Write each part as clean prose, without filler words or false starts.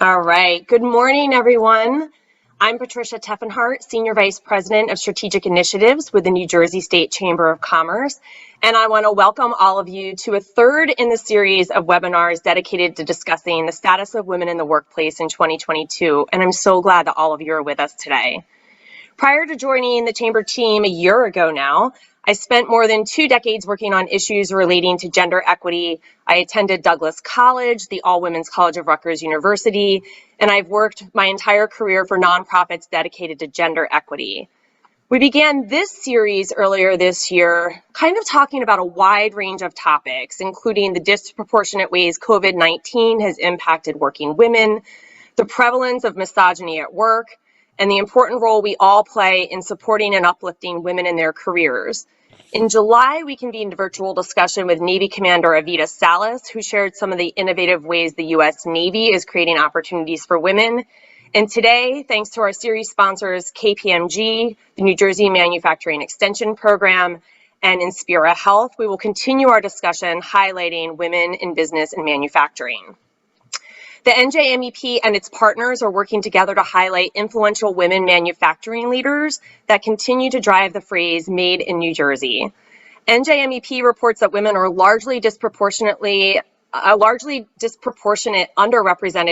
All right. Good morning, everyone. I'm Patricia Teffenhart, Senior Vice President of Strategic Initiatives with the New Jersey State Chamber of Commerce, and I want to welcome all of you to a third in the series of webinars dedicated to discussing the status of women in the workplace in 2022, and I'm so glad that all of you are with us today. Prior to joining the Chamber team a year ago now, I spent more than 2 decades working on issues relating to gender equity. I attended Douglas College, the All-Women's College of Rutgers University, and I've worked my entire career for nonprofits dedicated to gender equity. We began this series earlier this year, kind of talking about a wide range of topics, including the disproportionate ways COVID-19 has impacted working women, the prevalence of misogyny at work, and the important role we all play in supporting and uplifting women in their careers. In July, we convened a virtual discussion with Navy Commander Avita Salas, who shared some of the innovative ways the U.S. Navy is creating opportunities for women. And today, thanks to our series sponsors, KPMG, the New Jersey Manufacturing Extension Program, and Inspira Health, we will continue our discussion highlighting women in business and manufacturing. The NJMEP and its partners are working together to highlight influential women manufacturing leaders that continue to drive the phrase "Made in New Jersey." NJMEP reports that women are largely disproportionate underrepresented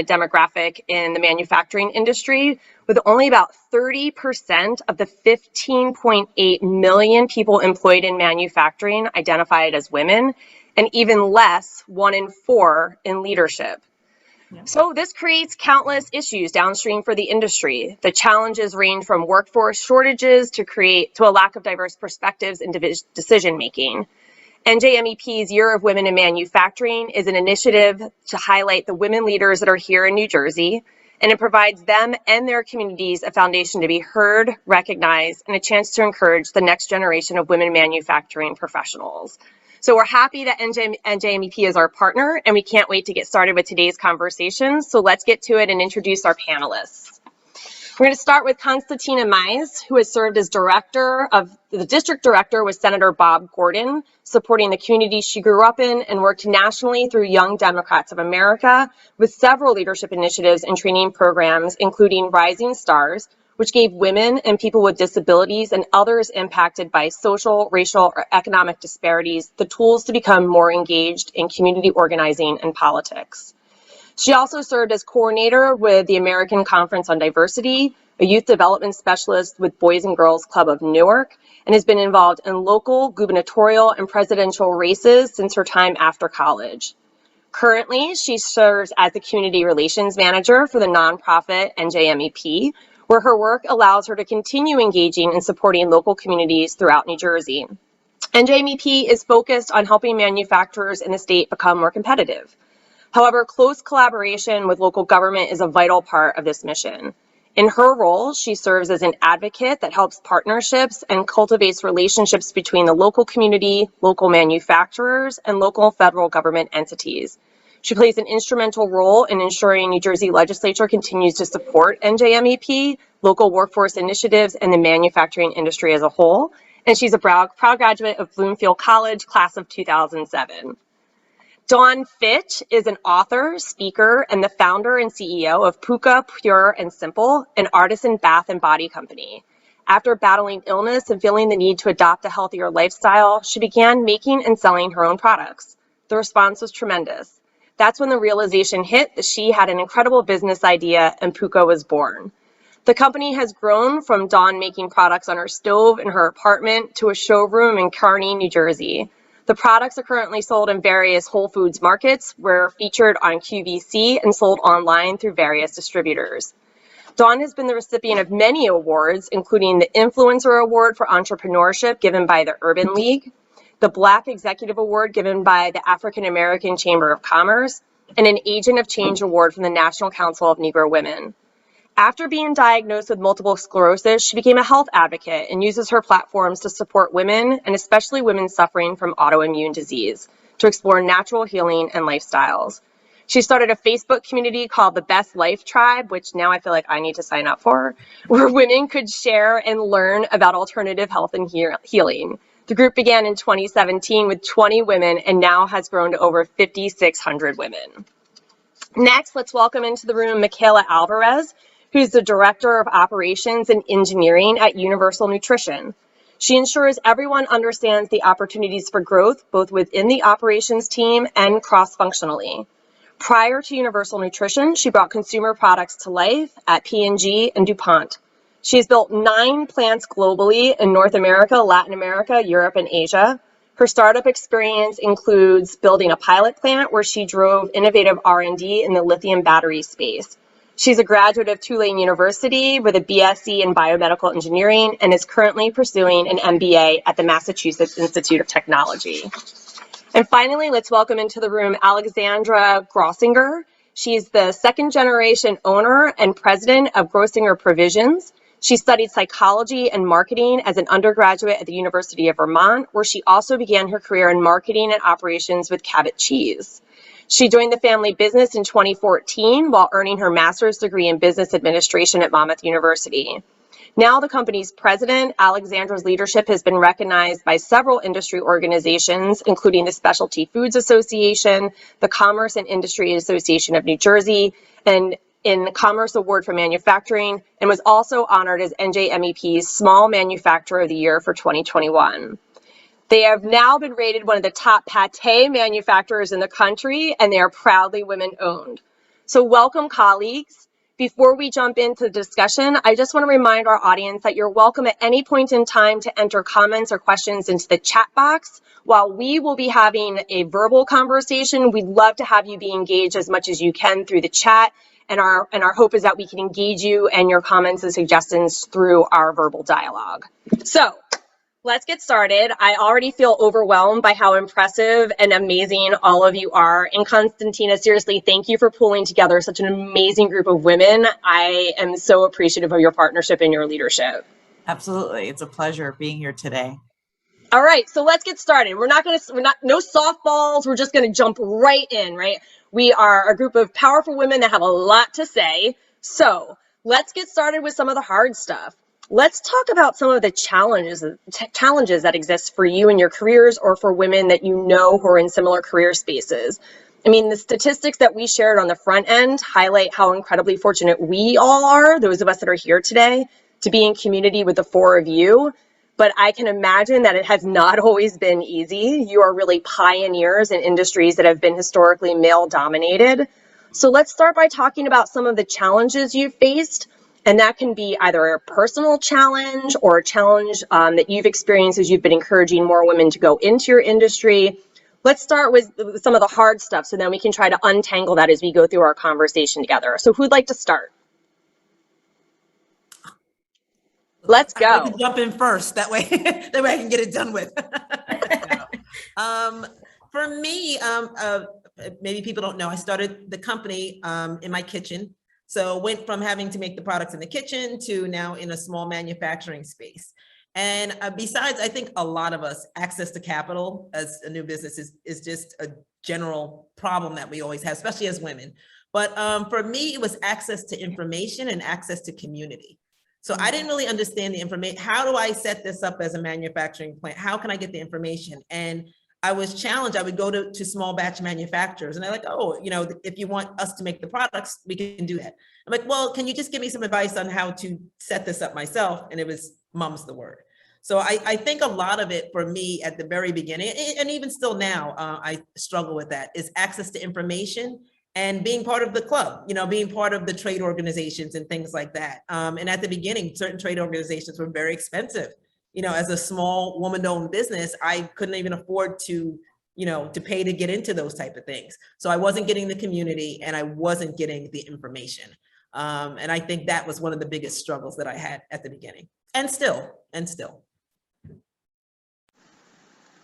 demographic in the manufacturing industry, with only about 30% of the 15.8 million people employed in manufacturing identified as women, and even less, 1 in 4, in leadership. So this creates countless issues downstream for the industry. The challenges range from workforce shortages to a lack of diverse perspectives in decision making. NJMEP's Year of Women in Manufacturing is an initiative to highlight the women leaders that are here in New Jersey, and it provides them and their communities a foundation to be heard, recognized, and a chance to encourage the next generation of women manufacturing professionals. So we're happy that NJMEP is our partner, and we can't wait to get started with today's conversation. So let's get to it and introduce our panelists. We're going to start with Constantina Meis, who has served as the district director with Senator Bob Gordon, supporting the community she grew up in, and worked nationally through Young Democrats of America with several leadership initiatives and training programs, including Rising Stars, which gave women and people with disabilities and others impacted by social, racial, or economic disparities the tools to become more engaged in community organizing and politics. She also served as coordinator with the American Conference on Diversity, a youth development specialist with Boys and Girls Club of Newark, and has been involved in local, gubernatorial, and presidential races since her time after college. Currently, she serves as the community relations manager for the nonprofit NJMEP, where her work allows her to continue engaging and supporting local communities throughout New Jersey. NJMEP is focused on helping manufacturers in the state become more competitive. However, close collaboration with local government is a vital part of this mission. In her role, she serves as an advocate that helps partnerships and cultivates relationships between the local community, local manufacturers, and local federal government entities. She plays an instrumental role in ensuring New Jersey legislature continues to support NJMEP, local workforce initiatives, and the manufacturing industry as a whole. And she's a proud graduate of Bloomfield College, class of 2007. Dawn Fitch is an author, speaker, and the founder and CEO of Pooka Pure and Simple, an artisan bath and body company. After battling illness and feeling the need to adopt a healthier lifestyle, she began making and selling her own products. The response was tremendous. That's when the realization hit that she had an incredible business idea and Pooka was born. The company has grown from Dawn making products on her stove in her apartment to a showroom in Kearney, New Jersey. The products are currently sold in various Whole Foods markets, were featured on QVC, and sold online through various distributors. Dawn has been the recipient of many awards, including the Influencer Award for Entrepreneurship given by the Urban League, the Black Executive Award given by the African American Chamber of Commerce, and an Agent of Change Award from the National Council of Negro Women. After being diagnosed with multiple sclerosis, she became a health advocate and uses her platforms to support women, and especially women suffering from autoimmune disease, to explore natural healing and lifestyles. She started a Facebook community called the Best Life Tribe, which now I feel like I need to sign up for, where women could share and learn about alternative health and healing. The group began in 2017 with 20 women and now has grown to over 5,600 women. Next, let's welcome into the room Micaela Alvarez, who's the Director of Operations and Engineering at Universal Nutrition. She ensures everyone understands the opportunities for growth, both within the operations team and cross-functionally. Prior to Universal Nutrition, she brought consumer products to life at P&G and DuPont. She has built 9 plants globally in North America, Latin America, Europe, and Asia. Her startup experience includes building a pilot plant where she drove innovative R&D in the lithium battery space. She's a graduate of Tulane University with a BSc in biomedical engineering and is currently pursuing an MBA at the Massachusetts Institute of Technology. And finally, let's welcome into the room Alexandra Groezinger. She's the second generation owner and president of Groezinger Provisions. She studied psychology and marketing as an undergraduate at the University of Vermont, where she also began her career in marketing and operations with Cabot Cheese. She joined the family business in 2014 while earning her master's degree in business administration at Monmouth University. Now the company's president, Alexandra's leadership has been recognized by several industry organizations, including the Specialty Foods Association, the Commerce and Industry Association of New Jersey, and in the Commerce Award for Manufacturing, and was also honored as NJMEP's Small Manufacturer of the Year for 2021. They have now been rated one of the top pâté manufacturers in the country, and they are proudly women-owned. So welcome, colleagues. Before we jump into the discussion, I just want to remind our audience that you're welcome at any point in time to enter comments or questions into the chat box. While we will be having a verbal conversation, we'd love to have you be engaged as much as you can through the chat. And our hope is that we can engage you and your comments and suggestions through our verbal dialogue. So let's get started. I already feel overwhelmed by how impressive and amazing all of you are. And Constantina, seriously, thank you for pulling together such an amazing group of women. I am so appreciative of your partnership and your leadership. Absolutely. It's a pleasure being here today. All right, so let's get started. No softballs. We're just going to jump right in, right? We are a group of powerful women that have a lot to say. So let's get started with some of the hard stuff. Let's talk about some of the challenges that exist for you in your careers or for women that you know who are in similar career spaces. I mean, the statistics that we shared on the front end highlight how incredibly fortunate we all are, those of us that are here today, to be in community with the 4 of you. But I can imagine that it has not always been easy. You are really pioneers in industries that have been historically male dominated. So let's start by talking about some of the challenges you've faced. And that can be either a personal challenge or a challenge that you've experienced as you've been encouraging more women to go into your industry. Let's start with some of the hard stuff so then we can try to untangle that as we go through our conversation together. So who'd like to start? Let's go. I can jump in first. That way I can get it done with. For me, maybe people don't know, I started the company in my kitchen. So went from having to make the products in the kitchen to now in a small manufacturing space. And besides, I think a lot of us, access to capital as a new business is just a general problem that we always have, especially as women. But for me, it was access to information and access to community. So I didn't really understand the information. How do I set this up as a manufacturing plant? How can I get the information? And I was challenged. I would go to small batch manufacturers and they're like, oh, you know, if you want us to make the products, we can do that. I'm like, well, can you just give me some advice on how to set this up myself? And it was mum's the word. So I think a lot of it for me at the very beginning, and even still now, I struggle with that, is access to information and being part of the club, you know, being part of the trade organizations and things like that. And at the beginning, certain trade organizations were very expensive. You know, as a small woman-owned business, I couldn't even afford to, you know, to pay to get into those type of things. So I wasn't getting the community and I wasn't getting the information. And I think that was one of the biggest struggles that I had at the beginning, and still.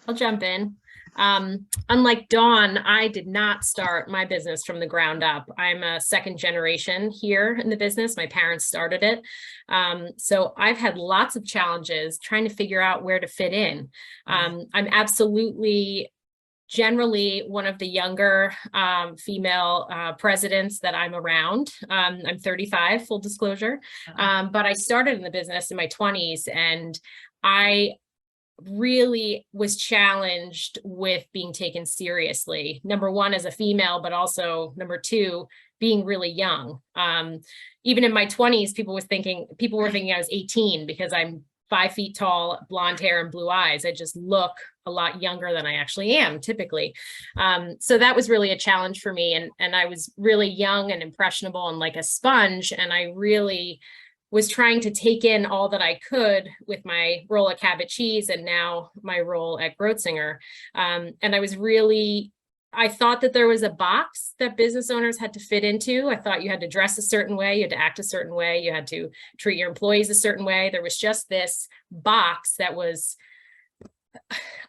I'll jump in. Unlike Dawn, I did not start my business from the ground up. I'm a second generation here in the business. My parents started it. So I've had lots of challenges trying to figure out where to fit in. I'm absolutely generally one of the younger female presidents that I'm around. I'm 35, full disclosure, but I started in the business in my 20s, and I really was challenged with being taken seriously. Number one, as a female, but also number two, being really young. Even in my 20s, people were thinking I was 18 because I'm 5 feet tall, blonde hair and blue eyes. I just look a lot younger than I actually am typically. So that was really a challenge for me. And I was really young and impressionable and like a sponge. And I really was trying to take in all that I could with my role at Cabot Cheese and now my role at Groezinger. And I thought that there was a box that business owners had to fit into. I thought you had to dress a certain way, you had to act a certain way, you had to treat your employees a certain way. There was just this box that was,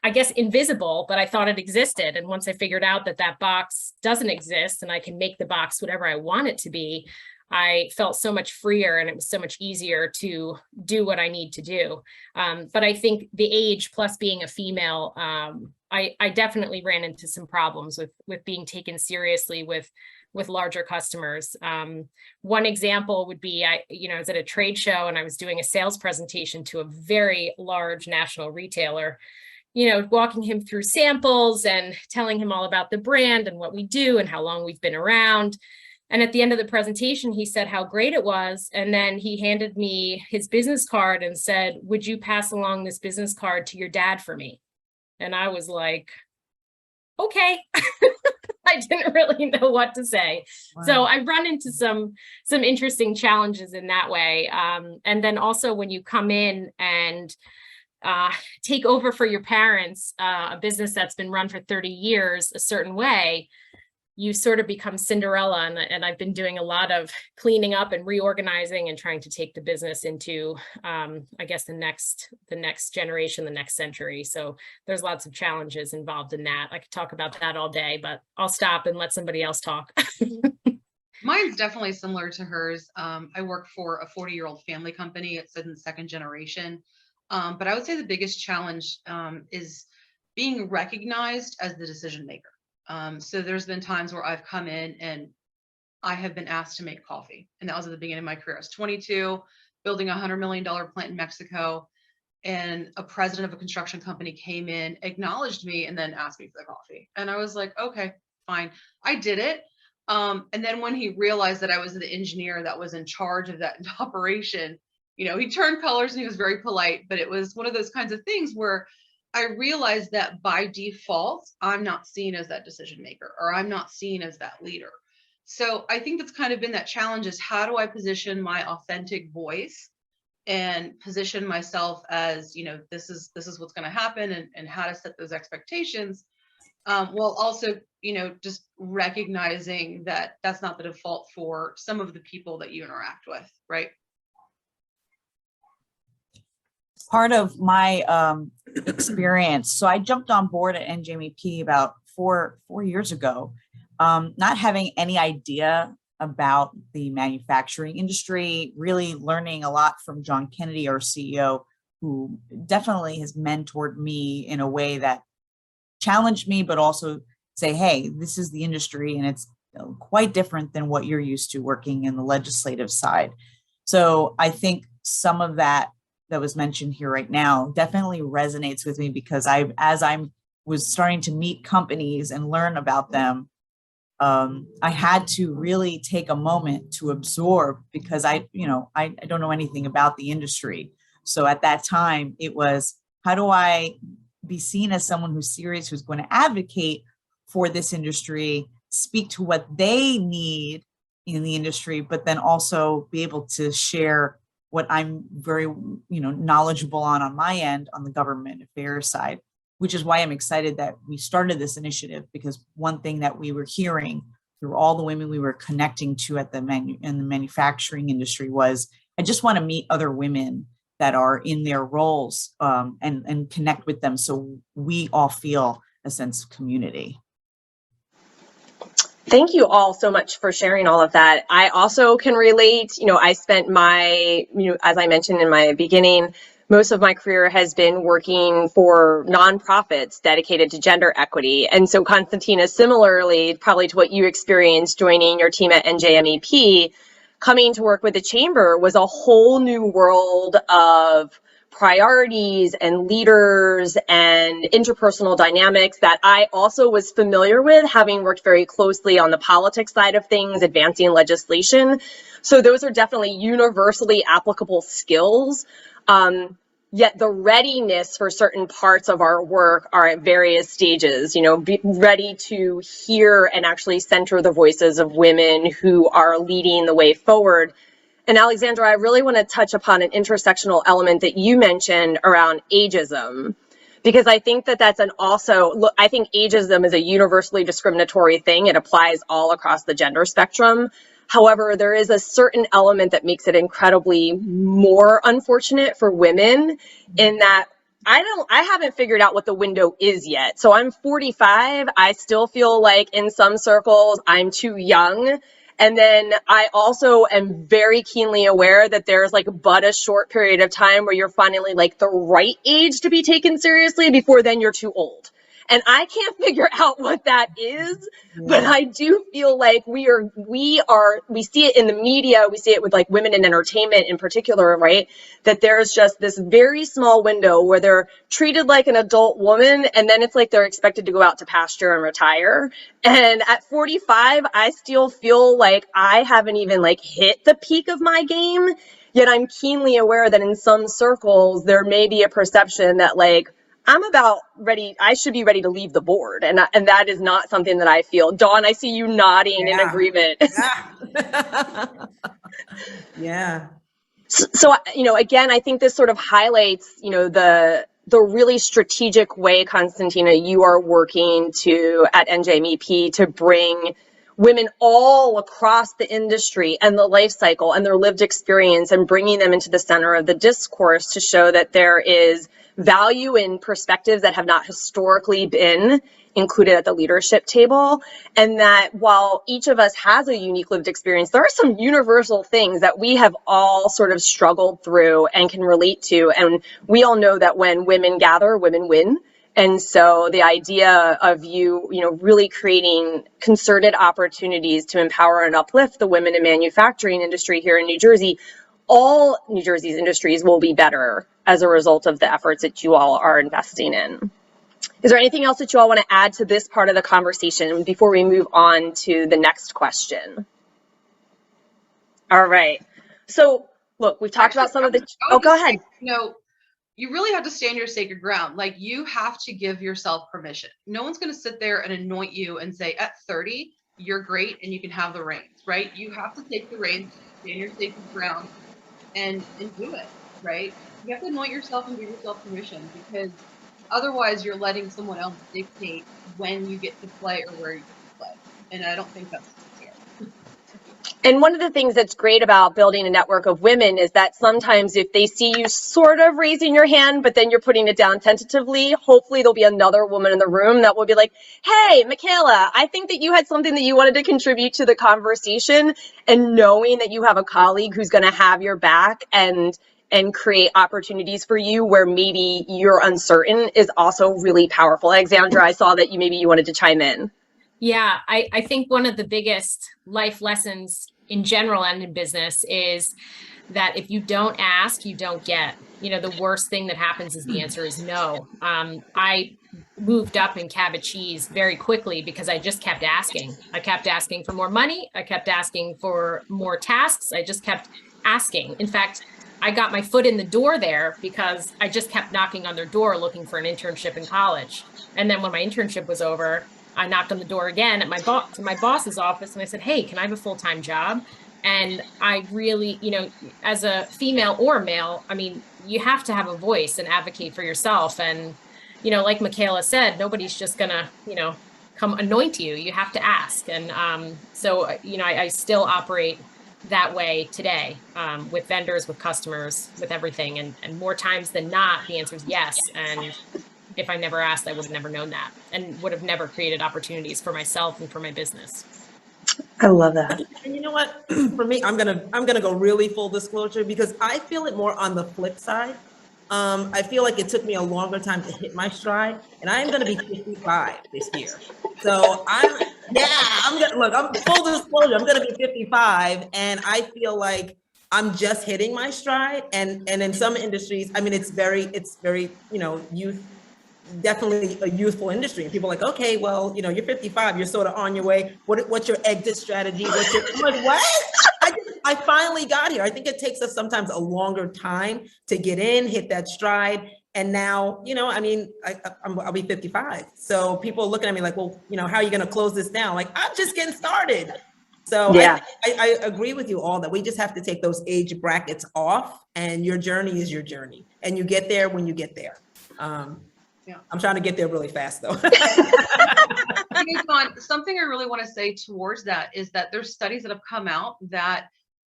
I guess, invisible, but I thought it existed. And once I figured out that that box doesn't exist and I can make the box whatever I want it to be, I felt so much freer and it was so much easier to do what I need to do. But I think the age plus being a female, I definitely ran into some problems with being taken seriously with larger customers. One example would be, I was at a trade show and I was doing a sales presentation to a very large national retailer, walking him through samples and telling him all about the brand and what we do and how long we've been around. And at the end of the presentation, he said how great it was. And then he handed me his business card and said, "Would you pass along this business card to your dad for me?" And I was like, okay. I didn't really know what to say. Wow. So I run into some interesting challenges in that way. And then also when you come in and take over for your parents, a business that's been run for 30 years a certain way, you sort of become Cinderella. And I've been doing a lot of cleaning up and reorganizing and trying to take the business into, I guess, the next generation, the next century. So there's lots of challenges involved in that. I could talk about that all day, but I'll stop and let somebody else talk. Mine's definitely similar to hers. I work for a 40-year-old family company. It's in the second generation. But I would say the biggest challenge is being recognized as the decision maker. So there's been times where I've come in and I have been asked to make coffee. And that was at the beginning of my career. I was 22, building a $100 million plant in Mexico. And a president of a construction company came in, acknowledged me, and then asked me for the coffee. And I was like, okay, fine. I did it. And then when he realized that I was the engineer that was in charge of that operation, he turned colors and he was very polite. But it was one of those kinds of things where I realized that by default, I'm not seen as that decision maker, or I'm not seen as that leader. So I think that's kind of been that challenge, is how do I position my authentic voice and position myself as, this is what's going to happen, and how to set those expectations, while also, just recognizing that that's not the default for some of the people that you interact with, right? Part of my experience. So I jumped on board at NJMEP about four years ago, not having any idea about the manufacturing industry, really learning a lot from John Kennedy, our CEO, who definitely has mentored me in a way that challenged me, but also say, hey, this is the industry and it's quite different than what you're used to working in the legislative side. So I think some of that was mentioned here right now definitely resonates with me, because as I was starting to meet companies and learn about them, I had to really take a moment to absorb, because I don't know anything about the industry. So at that time, it was, how do I be seen as someone who's serious, who's going to advocate for this industry, speak to what they need in the industry, but then also be able to share what I'm very, knowledgeable on my end, on the government affairs side, which is why I'm excited that we started this initiative, because one thing that we were hearing through all the women we were connecting to in the manufacturing industry was, I just want to meet other women that are in their roles, and connect with them, so we all feel a sense of community. Thank you all so much for sharing all of that. I also can relate. I spent my, as I mentioned in my beginning, most of my career has been working for nonprofits dedicated to gender equity. And so Constantina, similarly, probably to what you experienced joining your team at NJMEP, coming to work with the chamber was a whole new world of priorities and leaders and interpersonal dynamics that I also was familiar with, having worked very closely on the politics side of things, advancing legislation. So those are definitely universally applicable skills. Yet the readiness for certain parts of our work are at various stages, be ready to hear and actually center the voices of women who are leading the way forward. And Alexandra, I really want to touch upon an intersectional element that you mentioned around ageism, because I think that that's I think ageism is a universally discriminatory thing. It applies all across the gender spectrum. However, there is a certain element that makes it incredibly more unfortunate for women in that I haven't figured out what the window is yet. So I'm 45. I still feel like in some circles I'm too young. And then I also am very keenly aware that there's like but a short period of time where you're finally like the right age to be taken seriously before then you're too old. And I can't figure out what that is, but I do feel like we see it in the media, we see it with like women in entertainment in particular, right? That there's just this very small window where they're treated like an adult woman, and then it's like they're expected to go out to pasture and retire. And at 45, I still feel like I haven't even like hit the peak of my game, yet I'm keenly aware that in some circles, there may be a perception that like, I'm about ready. I should be ready to leave the board. And that is not something that I feel. Dawn, I see you nodding in agreement. Yeah. So, again, I think this sort of highlights, the really strategic way, Constantina, you are working at NJMEP to bring women all across the industry and the life cycle and their lived experience and bringing them into the center of the discourse to show that there is value in perspectives that have not historically been included at the leadership table. And that while each of us has a unique lived experience, there are some universal things that we have all sort of struggled through and can relate to. And we all know that when women gather, women win. And so the idea of you really creating concerted opportunities to empower and uplift the women in manufacturing industry here in New Jersey, all New Jersey's industries will be better as a result of the efforts that you all are investing in. Is there anything else that you all want to add to this part of the conversation before we move on to the next question? All right. So look, we've talked about some of the, go ahead. You really have to stand your sacred ground. Like you have to give yourself permission. No one's going to sit there and anoint you and say at 30, you're great and you can have the reins, right? You have to take the reins, stand your sacred ground and do it, right? You have to anoint yourself and give yourself permission, because otherwise you're letting someone else dictate when you get to play or where you get to play. And I don't think that's fair. And one of the things that's great about building a network of women is that sometimes if they see you sort of raising your hand, but then you're putting it down tentatively, hopefully there'll be another woman in the room that will be like, hey, Micaela, I think that you had something that you wanted to contribute to the conversation. And knowing that you have a colleague who's going to have your back and create opportunities for you where maybe you're uncertain is also really powerful. Alexandra, I saw that you wanted to chime in. Yeah, I think one of the biggest life lessons in general and in business is that if you don't ask, you don't get. The worst thing that happens is the answer is no. I moved up in cabbage cheese very quickly because I just kept asking. I kept asking for more money. I kept asking for more tasks. I just kept asking. In fact, I got my foot in the door there because I just kept knocking on their door looking for an internship in college. And then when my internship was over, I knocked on the door again at my boss's office and I said, hey, can I have a full-time job? And I really, as a female or male, you have to have a voice and advocate for yourself. And, like Micaela said, nobody's just gonna, come anoint you. You have to ask. And so, I still operate that way today, with vendors, with customers, with everything. And more times than not, the answer is yes. And if I never asked, I would have never known that and would have never created opportunities for myself and for my business. I love that. And you know what? For me, I'm gonna go really full disclosure because I feel it more on the flip side. I feel like it took me a longer time to hit my stride, and I'm gonna be 55 this year. So I'm full disclosure, I'm gonna be 55, and I feel like I'm just hitting my stride. And in some industries, I mean, it's very, you know, definitely a youthful industry. And people are like, okay, well, you know, you're 55, you're sort of on your way. What's your exit strategy? I'm like, what? I finally got here. I think it takes us sometimes a longer time to get in, hit that stride. And now, you know, I mean, I'll be 55. So people are looking at me like, well, you know, how are you going to close this down? Like, I'm just getting started. So Yeah. I agree with you all that we just have to take those age brackets off, and your journey is your journey, and you get there when you get there. Yeah. I'm trying to get there really fast though. You know, Dawn, something I really want to say towards that is that there's studies that have come out that,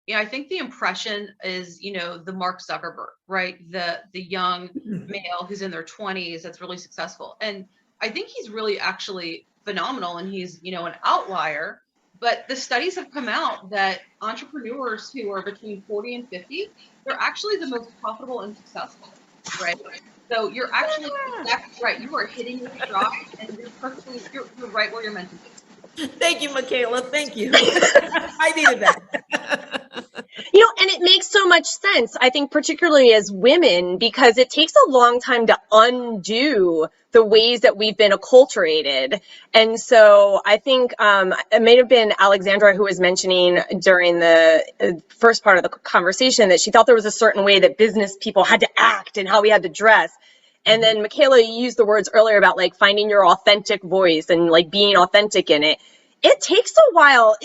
yeah, I think the impression is, you know, the Mark Zuckerberg, right? The young male who's in their 20s that's really successful. And I think he's really actually phenomenal, and he's, you know, an outlier. But the studies have come out that entrepreneurs who are between 40 and 50, they're actually the most profitable and successful, right? So you're actually exactly right. You are hitting your stride, and you're right where you're meant to be. Thank you, Micaela. Thank you. I needed that. You know, and it makes so much sense, I think, particularly as women, because it takes a long time to undo the ways that we've been acculturated. And so I think it may have been Alexandra who was mentioning during the first part of the conversation that she thought there was a certain way that business people had to act and how we had to dress. And then Micaela, you used the words earlier about like finding your authentic voice and like being authentic in it. It takes a while.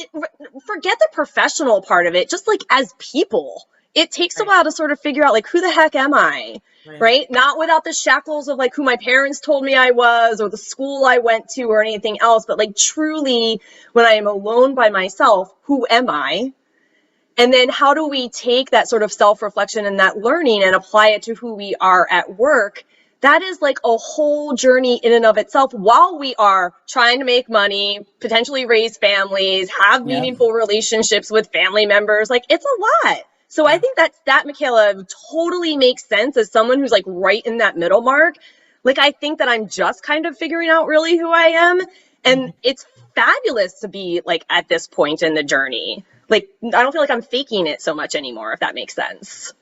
Forget the professional part of it. Just like as people, it takes a while to sort of figure out like, who the heck am I? Right? Not without the shackles of like who my parents told me I was or the school I went to or anything else, but like truly when I am alone by myself, who am I? And then how do we take that sort of self-reflection and that learning and apply it to who we are at work? That is like a whole journey in and of itself while we are trying to make money, potentially raise families, have meaningful relationships with family members. Like it's a lot. So I think that Micaela totally makes sense as someone who's like right in that middle mark. Like I think that I'm just kind of figuring out really who I am. And it's fabulous to be like at this point in the journey. Like I don't feel like I'm faking it so much anymore, if that makes sense.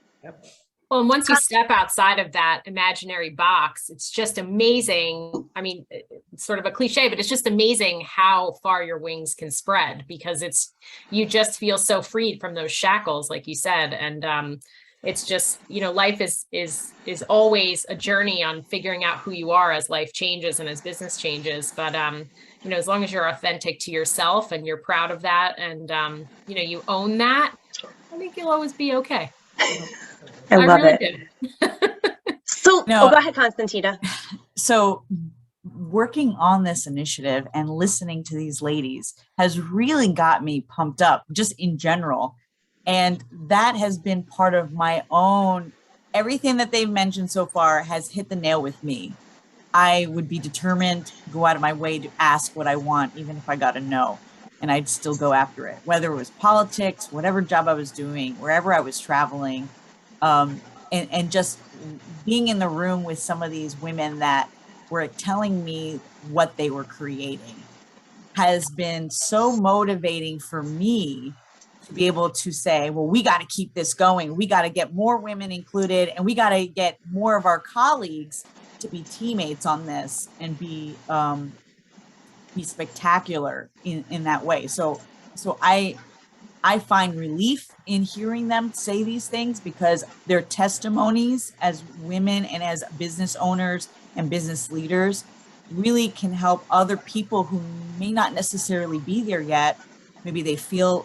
Well, and once you step outside of that imaginary box, it's just amazing. I mean, it's sort of a cliche, but it's just amazing how far your wings can spread because you just feel so freed from those shackles, like you said. And it's just, you know, life is always a journey on figuring out who you are as life changes and as business changes. But, you know, as long as you're authentic to yourself and you're proud of that and, you know, you own that, I think you'll always be okay. I love really it. So, go ahead, Constantina. So working on this initiative and listening to these ladies has really got me pumped up just in general. And that has been part of my own, everything that they've mentioned so far has hit the nail with me. I would be determined to go out of my way to ask what I want, even if I got a no, and I'd still go after it, whether it was politics, whatever job I was doing, wherever I was traveling. And just being in the room with some of these women that were telling me what they were creating has been so motivating for me to be able to say, well, we got to keep this going. We got to get more women included, and we got to get more of our colleagues to be teammates on this and be spectacular in that way. So I find relief in hearing them say these things because their testimonies as women and as business owners and business leaders really can help other people who may not necessarily be there yet. Maybe they feel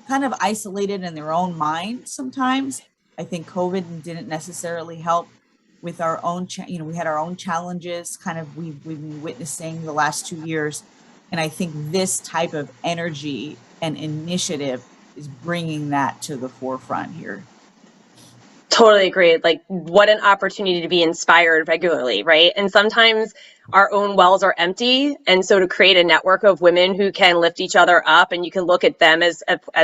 kind of isolated in their own mind sometimes. I think COVID didn't necessarily help with our own, we had our own challenges kind of we've been witnessing the last 2 years. And I think this type of energy and initiative is bringing that to the forefront here. Totally agree. Like what an opportunity to be inspired regularly, right? And sometimes our own wells are empty. And so to create a network of women who can lift each other up and you can look at them as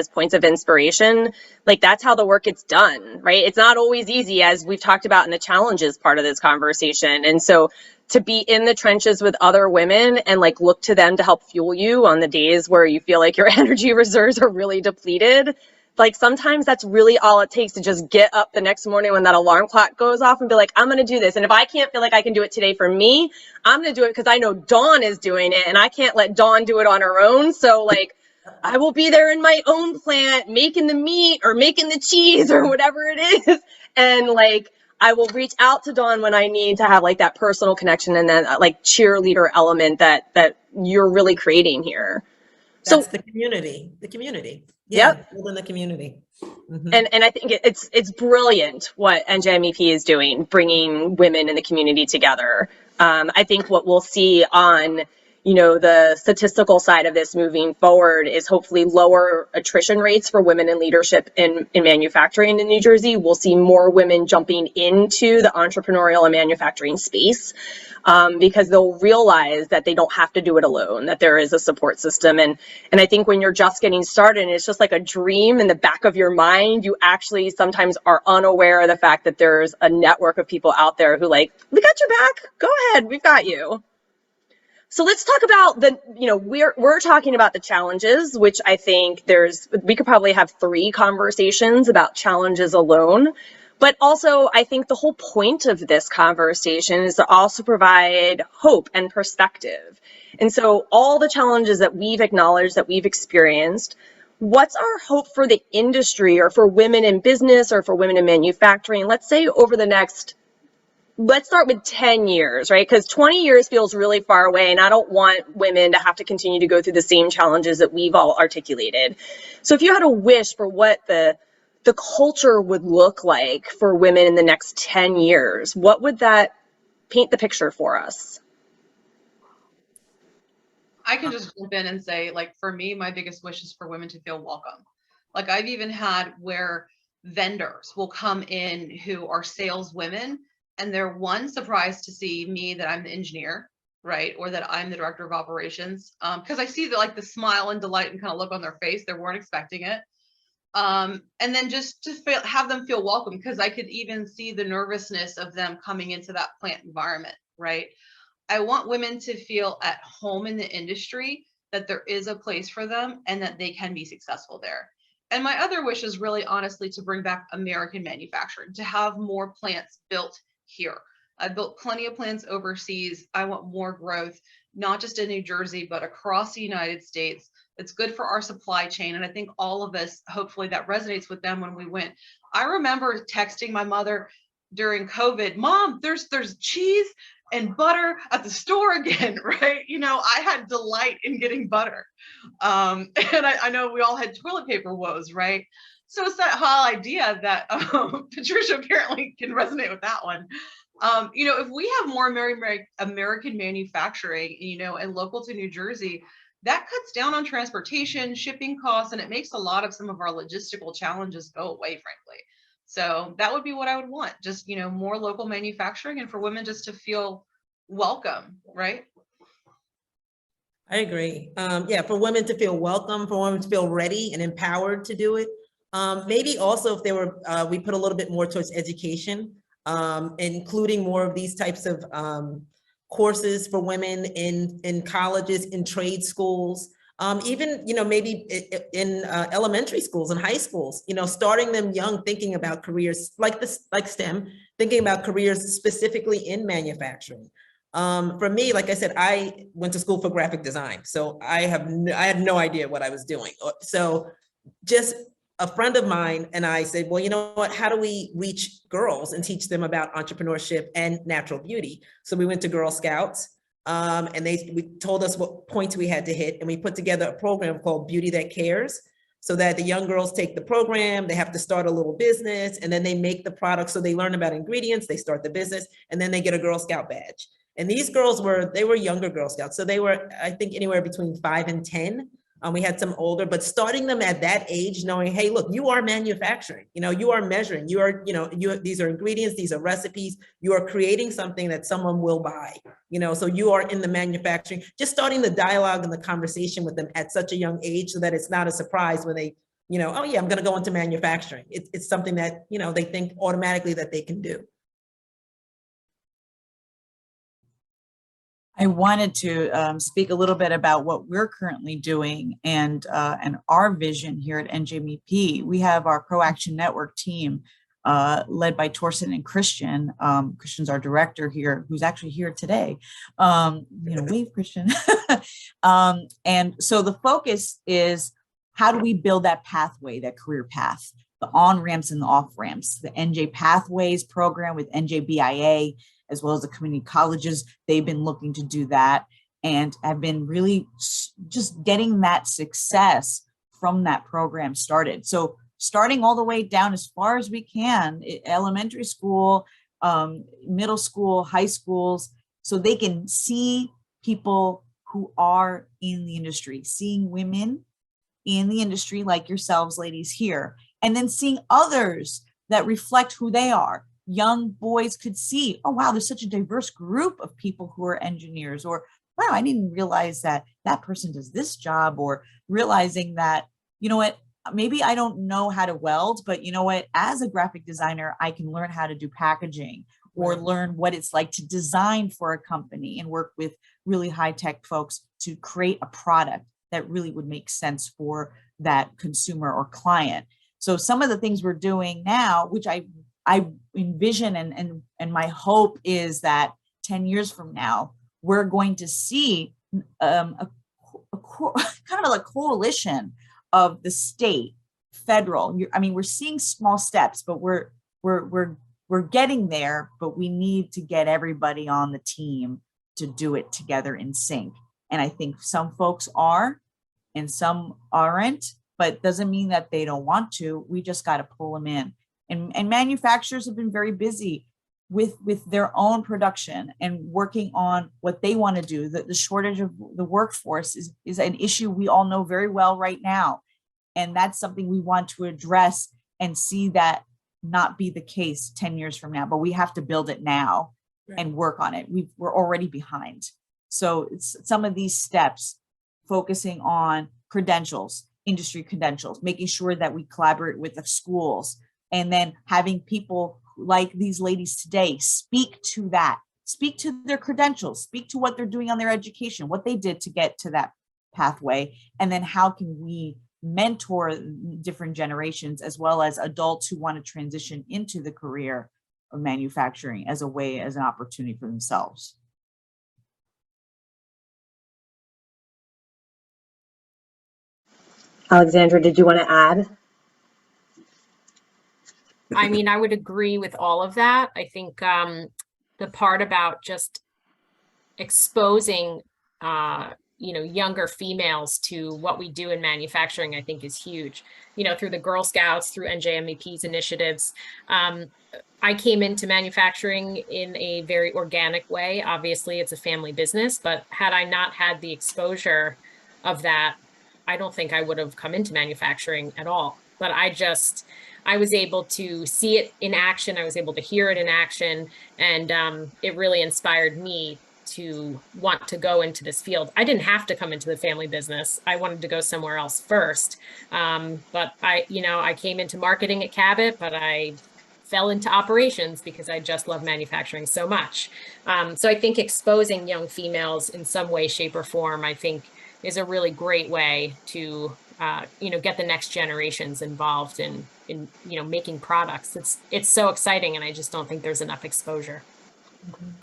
points of inspiration, like that's how the work gets done, right? It's not always easy, as we've talked about in the challenges part of this conversation. And so to be in the trenches with other women and like look to them to help fuel you on the days where you feel like your energy reserves are really depleted, like sometimes that's really all it takes to just get up the next morning when that alarm clock goes off and be like, I'm going to do this. And if I can't feel like I can do it today for me, I'm going to do it because I know Dawn is doing it and I can't let Dawn do it on her own. So like, I will be there in my own plant making the meat or making the cheese or whatever it is. And like, I will reach out to Dawn when I need to have like that personal connection and then like cheerleader element that you're really creating here. That's So the community. Yep. Within the community. Mhm. And I think it's brilliant what NJMEP is doing, bringing women in the community together. I think what we'll see on, you know, the statistical side of this moving forward is hopefully lower attrition rates for women in leadership in manufacturing in New Jersey. We'll see more women jumping into the entrepreneurial and manufacturing space because they'll realize that they don't have to do it alone, that there is a support system. And I think when you're just getting started and it's just like a dream in the back of your mind, you actually sometimes are unaware of the fact that there's a network of people out there who like, we got your back, go ahead, we've got you. So let's talk about the, you know, we're talking about the challenges, which I think we could probably have 3 conversations about challenges alone. But also, I think the whole point of this conversation is to also provide hope and perspective. And so all the challenges that we've acknowledged, that we've experienced, what's our hope for the industry or for women in business or for women in manufacturing, let's say over the next, let's start with 10 years, right? Because 20 years feels really far away, and I don't want women to have to continue to go through the same challenges that we've all articulated. So if you had a wish for what the culture would look like for women in the next 10 years, what would that paint the picture for us? I can just jump in and say, like, for me, my biggest wish is for women to feel welcome. Like, I've even had where vendors will come in who are sales women, and they're surprised to see me, that I'm the engineer, right? Or that I'm the director of operations. Because I see like the smile and delight and kind of look on their face. They weren't expecting it. And then just to have them feel welcome, because I could even see the nervousness of them coming into that plant environment, right? I want women to feel at home in the industry, that there is a place for them and that they can be successful there. And my other wish is really honestly to bring back American manufacturing, to have more plants built here. I've built plenty of plants overseas. I want more growth, not just in New Jersey, but across the United States. It's good for our supply chain. And I think all of us, hopefully that resonates with them when we went. I remember texting my mother during COVID, Mom, there's cheese and butter at the store again, right? You know, I had delight in getting butter. And I know we all had toilet paper woes, right? So it's that whole idea that Patricia apparently can resonate with that one. You know, if we have more American manufacturing, you know, and local to New Jersey, that cuts down on transportation, shipping costs, and it makes a lot of some of our logistical challenges go away, frankly. So that would be what I would want, just, you know, more local manufacturing and for women just to feel welcome, right? I agree. Yeah, for women to feel welcome, for women to feel ready and empowered to do it. Maybe also if they were, we put a little bit more towards education, including more of these types of courses for women in colleges, in trade schools, even, you know, maybe in elementary schools and high schools, you know, starting them young, thinking about careers like this, like STEM, thinking about careers specifically in manufacturing. For me, like I said, I went to school for graphic design, so I had no idea what I was doing. So just a friend of mine and I said, well, you know what, how do we reach girls and teach them about entrepreneurship and natural beauty? So we went to Girl Scouts, and we told us what points we had to hit, and we put together a program called Beauty That Cares, so that the young girls take the program, they have to start a little business, and then they make the product. So they learn about ingredients, they start the business, and then they get a Girl Scout badge. And these girls were younger Girl Scouts. So they were, I think, anywhere between 5 and 10. We had some older, but starting them at that age, knowing, hey, look, you are manufacturing, you know, you are measuring, you are, you know, these are ingredients, these are recipes, you are creating something that someone will buy, you know, so you are in the manufacturing, just starting the dialogue and the conversation with them at such a young age so that it's not a surprise when they, you know, oh yeah, I'm going to go into manufacturing. It's something that, you know, they think automatically that they can do. I wanted to speak a little bit about what we're currently doing and our vision here at NJMEP. We have our Pro Action Network team led by Torsten and Christian. Christian's our director here, who's actually here today. Wave, Christian. And so the focus is, how do we build that pathway, that career path, the on-ramps and the off-ramps, the NJ Pathways program with NJBIA, as well as the community colleges. They've been looking to do that and have been really just getting that success from that program started. So starting all the way down as far as we can, elementary school, middle school, high schools, so they can see people who are in the industry, seeing women in the industry like yourselves, ladies here, and then seeing others that reflect who they are. Young boys could see, oh, wow, there's such a diverse group of people who are engineers, or wow, I didn't realize that that person does this job, or realizing that, you know what, maybe I don't know how to weld, but you know what, as a graphic designer, I can learn how to do packaging, or learn what it's like to design for a company and work with really high-tech folks to create a product that really would make sense for that consumer or client. So some of the things we're doing now, which I envision and my hope is that 10 years from now, we're going to see kind of a coalition of the state, federal. I mean, we're seeing small steps, but we're getting there, but we need to get everybody on the team to do it together in sync. And I think some folks are and some aren't, but doesn't mean that they don't want to. We just got to pull them in. And manufacturers have been very busy with their own production and working on what they want to do. The shortage of the workforce is an issue we all know very well right now. And that's something we want to address and see that not be the case 10 years from now, but we have to build it now and work on it. We're already behind. So it's some of these steps, focusing on credentials, industry credentials, making sure that we collaborate with the schools, and then having people like these ladies today speak to that, speak to their credentials, speak to what they're doing on their education, what they did to get to that pathway, and then how can we mentor different generations as well as adults who want to transition into the career of manufacturing as an opportunity for themselves. Alexandra, did you want to add? I mean, I would agree with all of that. I think the part about just exposing, younger females to what we do in manufacturing, I think is huge. Through the Girl Scouts, through NJMEP's initiatives. I came into manufacturing in a very organic way. Obviously, it's a family business, but had I not had the exposure of that, I don't think I would have come into manufacturing at all. But I was able to see it in action. I was able to hear it in action. And it really inspired me to want to go into this field. I didn't have to come into the family business. I wanted to go somewhere else first. But I came into marketing at Cabot, but I fell into operations because I just love manufacturing so much. So I think exposing young females in some way, shape, or form, I think is a really great way to get the next generations involved in making products. It's so exciting, and I just don't think there's enough exposure.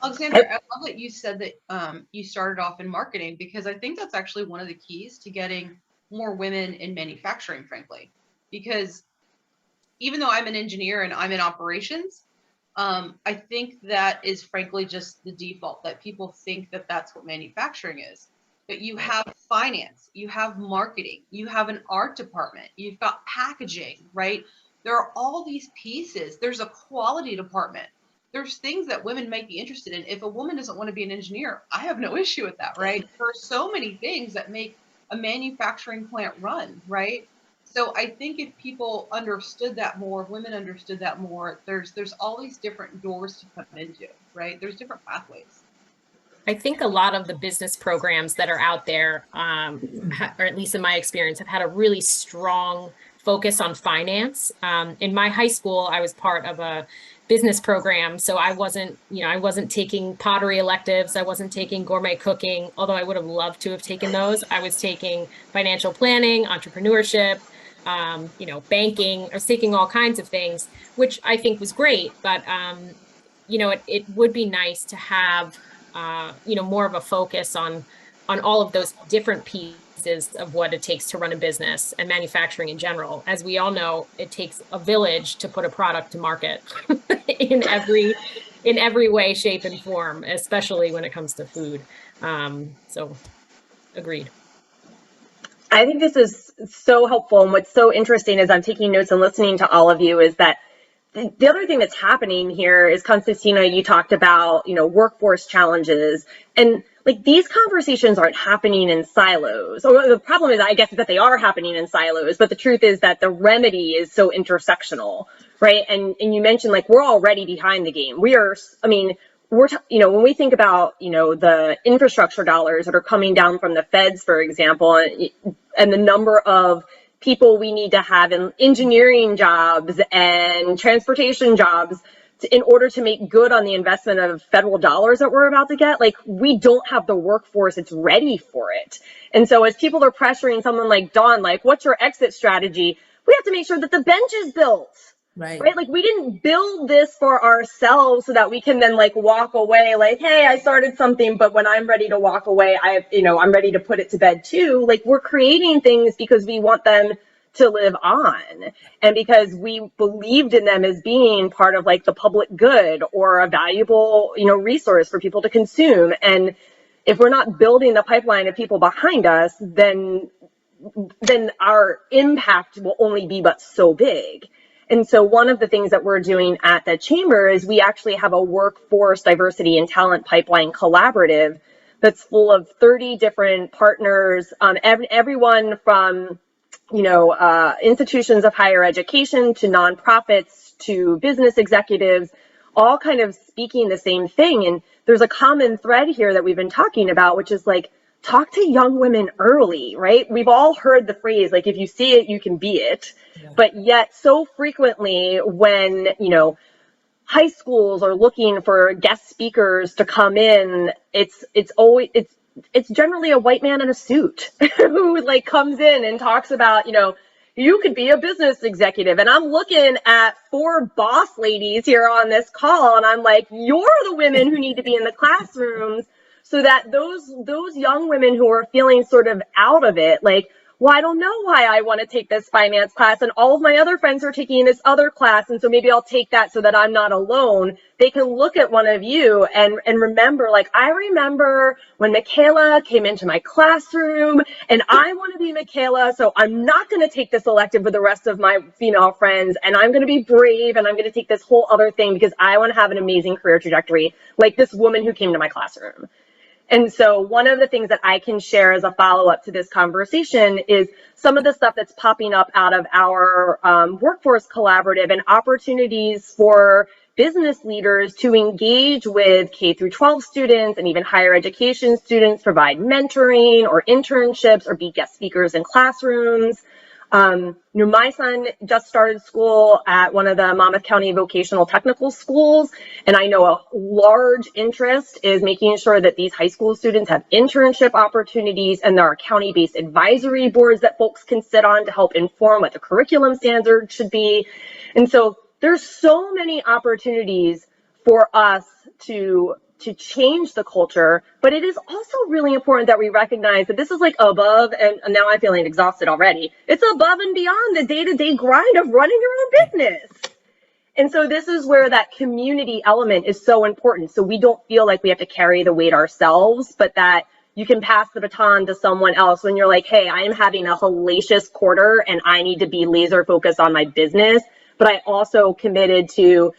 Alexandra, I love that you said that you started off in marketing, because I think that's actually one of the keys to getting more women in manufacturing, frankly. Because even though I'm an engineer and I'm in operations, I think that is frankly just the default, that people think that that's what manufacturing is. But you have finance, you have marketing, you have an art department, you've got packaging, right? There are all these pieces. There's a quality department. There's things that women might be interested in. If a woman doesn't want to be an engineer, I have no issue with that, right? There are so many things that make a manufacturing plant run, right? So I think if people understood that more, if women understood that more, there's all these different doors to come into, right? There's different pathways. I think a lot of the business programs that are out there, or at least in my experience, have had a really strong focus on finance. In my high school, I was part of a business program. So I wasn't taking pottery electives. I wasn't taking gourmet cooking, although I would have loved to have taken those. I was taking financial planning, entrepreneurship, banking. I was taking all kinds of things, which I think was great. But, it would be nice to have, more of a focus on all of those different pieces of what it takes to run a business and manufacturing in general. As we all know, it takes a village to put a product to market in every way, shape, and form, especially when it comes to food. So agreed. I think this is so helpful. And what's so interesting as I'm taking notes and listening to all of you is that the other thing that's happening here is, Constantina, you talked about, workforce challenges, and like these conversations aren't happening in silos. Or the problem is, I guess, that they are happening in silos, but the truth is that the remedy is so intersectional, right? And you mentioned like we're already behind the game. When we think about, the infrastructure dollars that are coming down from the feds, for example, and the number of people we need to have in engineering jobs and transportation jobs in order to make good on the investment of federal dollars that we're about to get, like we don't have the workforce that's ready for it. And so as people are pressuring someone like Dawn, like, what's your exit strategy? We have to make sure that the bench is built. Right. Like we didn't build this for ourselves so that we can then like walk away like, hey, I started something, but when I'm ready to walk away, I'm ready to put it to bed too. Like we're creating things because we want them to live on and because we believed in them as being part of like the public good or a valuable, resource for people to consume. And if we're not building the pipeline of people behind us, then our impact will only be but so big. And so one of the things that we're doing at the Chamber is we actually have a workforce diversity and talent pipeline collaborative that's full of 30 different partners, everyone from, institutions of higher education to nonprofits to business executives, all kind of speaking the same thing. And there's a common thread here that we've been talking about, which is like, talk to young women early, right? We've all heard the phrase, like, if you see it, you can be it. Yeah. But yet so frequently when, high schools are looking for guest speakers to come in, it's generally a white man in a suit who like comes in and talks about, you could be a business executive. And I'm looking at 4 boss ladies here on this call, and I'm like, you're the women who need to be in the classrooms so that those young women who are feeling sort of out of it, like, well, I don't know why I want to take this finance class and all of my other friends are taking this other class, and so maybe I'll take that so that I'm not alone. They can look at one of you and remember, like, I remember when Micaela came into my classroom and I want to be Micaela, so I'm not going to take this elective with the rest of my female friends, and I'm going to be brave and I'm going to take this whole other thing because I want to have an amazing career trajectory like this woman who came to my classroom. And so one of the things that I can share as a follow-up to this conversation is some of the stuff that's popping up out of our workforce collaborative and opportunities for business leaders to engage with K through 12 students and even higher education students, provide mentoring or internships or be guest speakers in classrooms. My son just started school at one of the Monmouth County vocational technical schools, and I know a large interest is making sure that these high school students have internship opportunities, and there are county-based advisory boards that folks can sit on to help inform what the curriculum standard should be. And so there's so many opportunities for us to change the culture, but it is also really important that we recognize that this is like above, and now I'm feeling exhausted already. It's above and beyond the day-to-day grind of running your own business. And so this is where that community element is so important. So we don't feel like we have to carry the weight ourselves, but that you can pass the baton to someone else when you're like, hey, I am having a hellacious quarter and I need to be laser focused on my business. But I also committed to,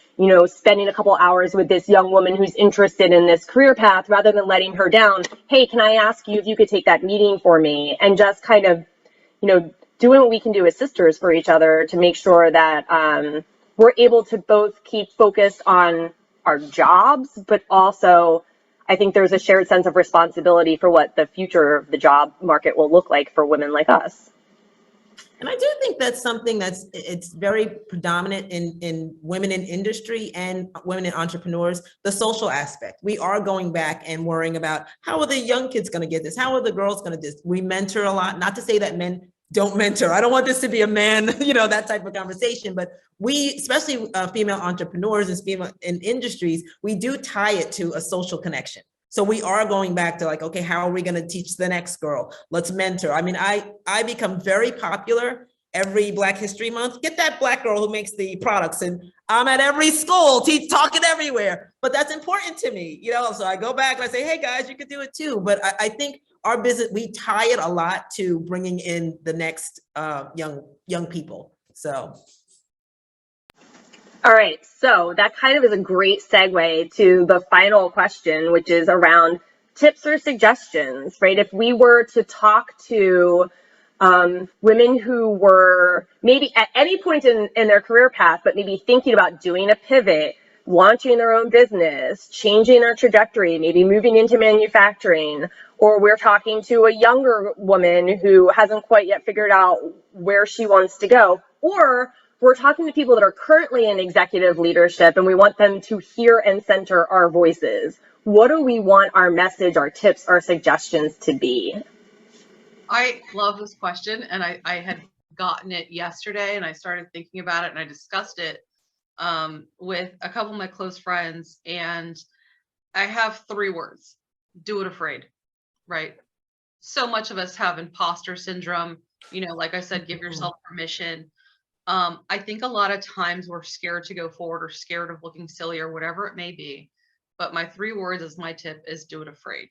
spending a couple hours with this young woman who's interested in this career path rather than letting her down. Hey, can I ask you if you could take that meeting for me? And just kind of, doing what we can do as sisters for each other to make sure that we're able to both keep focused on our jobs, but also I think there's a shared sense of responsibility for what the future of the job market will look like for women like us. And I do think that's something it's very predominant in women in industry and women in entrepreneurs, the social aspect. We are going back and worrying about how are the young kids going to get this? How are the girls going to do this? We mentor a lot, not to say that men don't mentor. I don't want this to be a man, that type of conversation, but we, especially female entrepreneurs and female in industries, we do tie it to a social connection. So we are going back to like, okay, how are we going to teach the next girl? Let's mentor. I mean, I become very popular every Black History Month. Get that Black girl who makes the products, and I'm at every school, talking everywhere. But that's important to me, So I go back and I say, hey guys, you could do it too. But I think our business, we tie it a lot to bringing in the next young people. So. All right, so that kind of is a great segue to the final question, which is around tips or suggestions, right? If we were to talk to women who were maybe at any point in their career path, but maybe thinking about doing a pivot, launching their own business, changing their trajectory, maybe moving into manufacturing, or we're talking to a younger woman who hasn't quite yet figured out where she wants to go, or we're talking to people that are currently in executive leadership and we want them to hear and center our voices. What do we want our message, our tips, our suggestions to be? I love this question, and I had gotten it yesterday, and I started thinking about it, and I discussed it with a couple of my close friends, and I have 3 words: do it afraid, right? So much of us have imposter syndrome. Like I said, give yourself permission. I think a lot of times we're scared to go forward or scared of looking silly or whatever it may be. But my 3 words as my tip is do it afraid.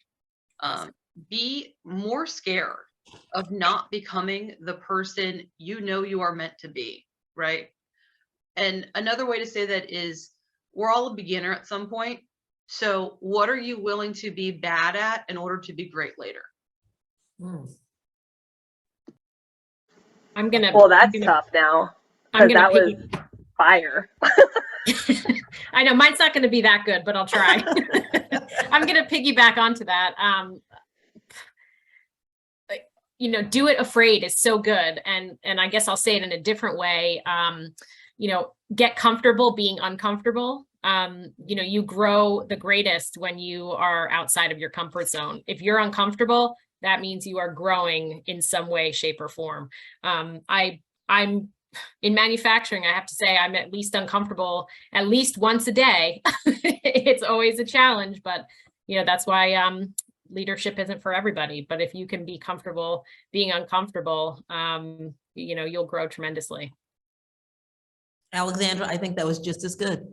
Be more scared of not becoming the person you are meant to be, right? And another way to say that is we're all a beginner at some point. So what are you willing to be bad at in order to be great later? Well, that's tough now. Because that was fire. I know mine's not going to be that good, but I'll try. I'm going to piggyback onto that. Do it afraid is so good. And I guess I'll say it in a different way. Get comfortable being uncomfortable. You grow the greatest when you are outside of your comfort zone. If you're uncomfortable, that means you are growing in some way, shape, or form. I'm in manufacturing, I have to say I'm at least uncomfortable at least once a day. It's always a challenge, but that's why leadership isn't for everybody. But if you can be comfortable being uncomfortable, you'll grow tremendously. Alexandra, I think that was just as good.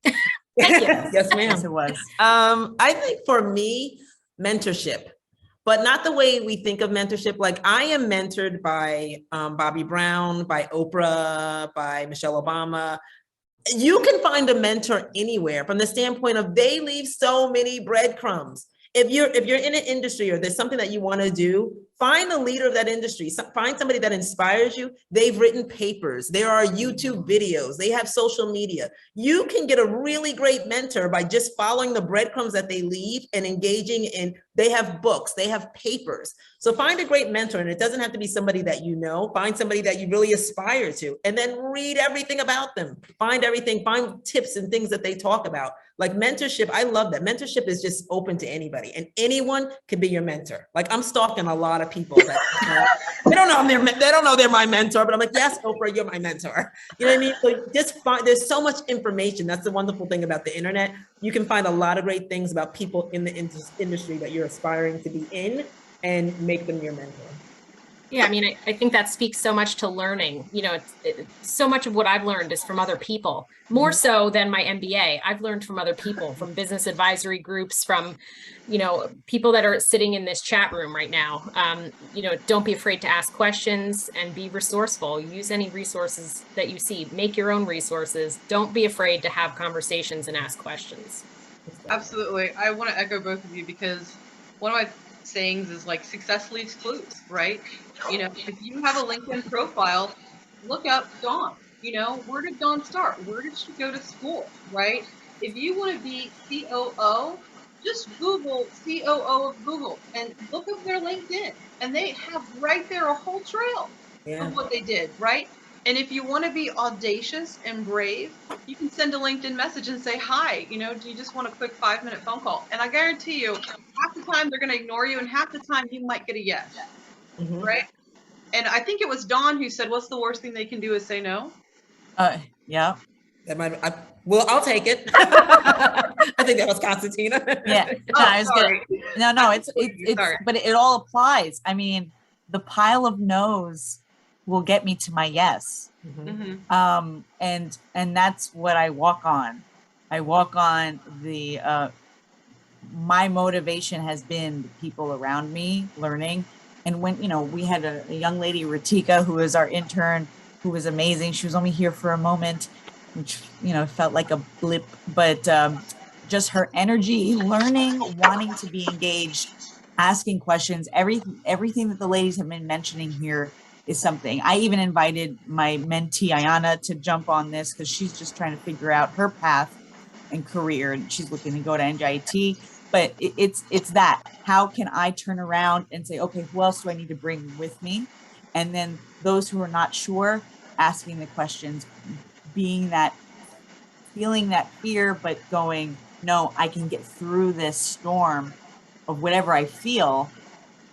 Thank you. Yes, ma'am. Yes, it was. I think for me, mentorship. But not the way we think of mentorship. Like I am mentored by Bobby Brown, by Oprah, by Michelle Obama. You can find a mentor anywhere from the standpoint of they leave so many breadcrumbs. If you're in an industry or there's something that you want to do, find a leader of that industry. Find somebody that inspires you. They've written papers. There are YouTube videos. They have social media. You can get a really great mentor by just following the breadcrumbs that they leave and engaging in. They have books. They have papers. So find a great mentor, and it doesn't have to be somebody that you know. Find somebody that you really aspire to, and then read everything about them. Find everything. Find tips and things that they talk about. Like mentorship, I love that. Mentorship is just open to anybody, and anyone can be your mentor. Like I'm stalking a lot of people that they don't know they're my mentor, but I'm like, yes, Oprah, you're my mentor. You know what I mean? So just find, there's so much information. That's the wonderful thing about the internet. You can find a lot of great things about people in the industry that you're aspiring to be in and make them your mentor. Yeah, I mean, I think that speaks so much to learning. So much of what I've learned is from other people, more so than my MBA. I've learned from other people, from business advisory groups, from, people that are sitting in this chat room right now. Don't be afraid to ask questions and be resourceful. Use any resources that you see. Make your own resources. Don't be afraid to have conversations and ask questions. Absolutely. I want to echo both of you because one of my sayings is like success leaves clues, right? If you have a LinkedIn profile, look up Dawn. Where did Dawn start? Where did she go to school, right? If you want to be COO, just Google COO of Google and look up their LinkedIn, and they have right there a whole trail. of what they did, right? And if you want to be audacious and brave, you can send a LinkedIn message and say, hi, do you just want a quick 5-minute phone call? And I guarantee you, half the time they're going to ignore you, and half the time you might get a yes, right? And I think it was Dawn who said, what's the worst thing they can do is say no? Yeah. Well, I'll take it. I think that was Constantina. Yeah. No, it's but it all applies. I mean, the pile of no's will get me to my yes. And that's what I walk on. I walk on my motivation has been the people around me learning. And when, we had a young lady, Ratika, who was our intern, who was amazing. She was only here for a moment, which, felt like a blip, but just her energy, learning, wanting to be engaged, asking questions, everything that the ladies have been mentioning here is something. I even invited my mentee, Ayana, to jump on this because she's just trying to figure out her path and career, and she's looking to go to NJIT. But it's that. How can I turn around and say, okay, who else do I need to bring with me? And then those who are not sure, asking the questions, feeling that fear, but going, no, I can get through this storm of whatever I feel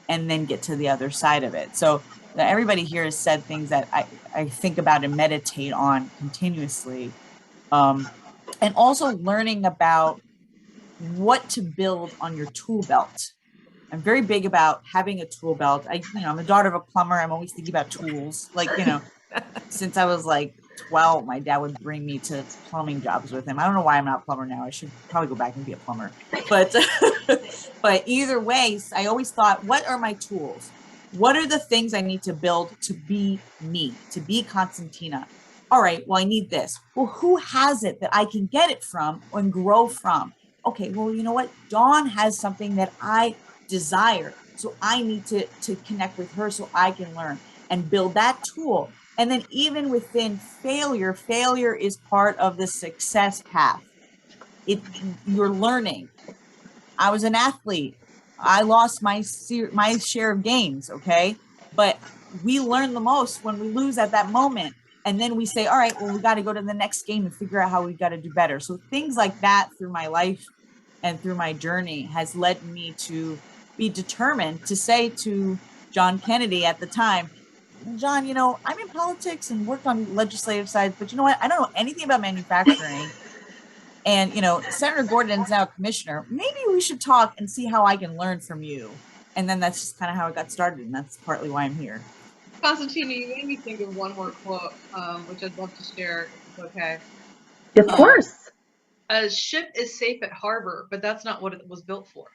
and then get to the other side of it. So everybody here has said things that I think about and meditate on continuously. And also learning about what to build on your tool belt. I'm very big about having a tool belt. I'm the daughter of a plumber. I'm always thinking about tools. Since I was like 12, my dad would bring me to plumbing jobs with him. I don't know why I'm not a plumber now. I should probably go back and be a plumber. But but either way, I always thought, what are my tools? What are the things I need to build to be me, to be Constantina? All right, well, I need this. Well, who has it that I can get it from and grow from? Okay, well, you know what? Dawn has something that I desire. So I need to connect with her so I can learn and build that tool. And then even within failure is part of the success path. You're learning. I was an athlete. I lost my share of games, okay? But we learn the most when we lose at that moment. And then we say, all right, well, we got to go to the next game and figure out how we got to do better. So things like that through my life and through my journey has led me to be determined to say to John Kennedy at the time, John, I'm in politics and worked on legislative sides, but you know what? I don't know anything about manufacturing. And, Senator Gordon's now a commissioner. Maybe we should talk and see how I can learn from you. And then that's just kind of how it got started. And that's partly why I'm here. Constantina, you made me think of one more quote, which I'd love to share, if it's okay. Of course. A ship is safe at harbor, but that's not what it was built for.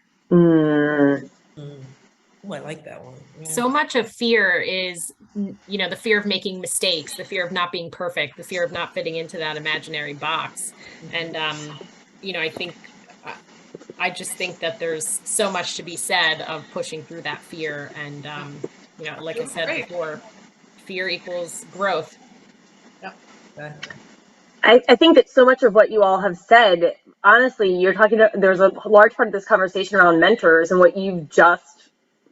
Oh, I like that one. Yeah. So much of fear is, the fear of making mistakes, the fear of not being perfect, the fear of not fitting into that imaginary box. And, I just think that there's so much to be said of pushing through that fear. And, like I said before, fear equals growth. Yeah. I think that so much of what you all have said, honestly, there's a large part of this conversation around mentors, and what you've just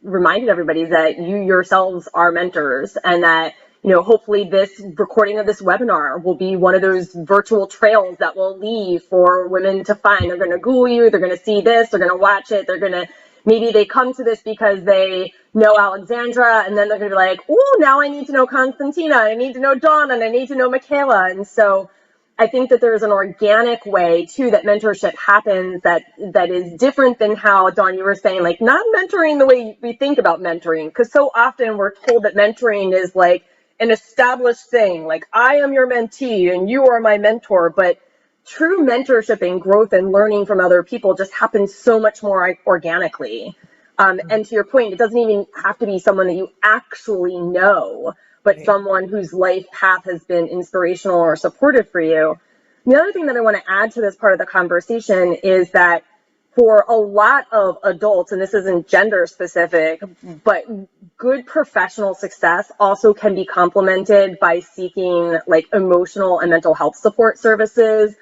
reminded everybody is that you yourselves are mentors, and that, hopefully this recording of this webinar will be one of those virtual trails that will leave for women to find. They're going to Google you, they're going to see this, they're going to watch it, maybe they come to this because they know Alexandra, and then they're going to be like, oh, now I need to know Constantina, I need to know Dawn, and I need to know Micaela. And so I think that there's an organic way too that mentorship happens that is different than how, Dawn, you were saying, like, not mentoring the way we think about mentoring, because so often we're told that mentoring is like an established thing, like I am your mentee and you are my mentor. But true mentorship and growth and learning from other people just happens so much more organically. And to your point, it doesn't even have to be someone that you actually know, but someone whose life path has been inspirational or supportive for you. The other thing that I want to add to this part of the conversation is that for a lot of adults, and this isn't gender specific, but good professional success also can be complemented by seeking like emotional and mental health support services.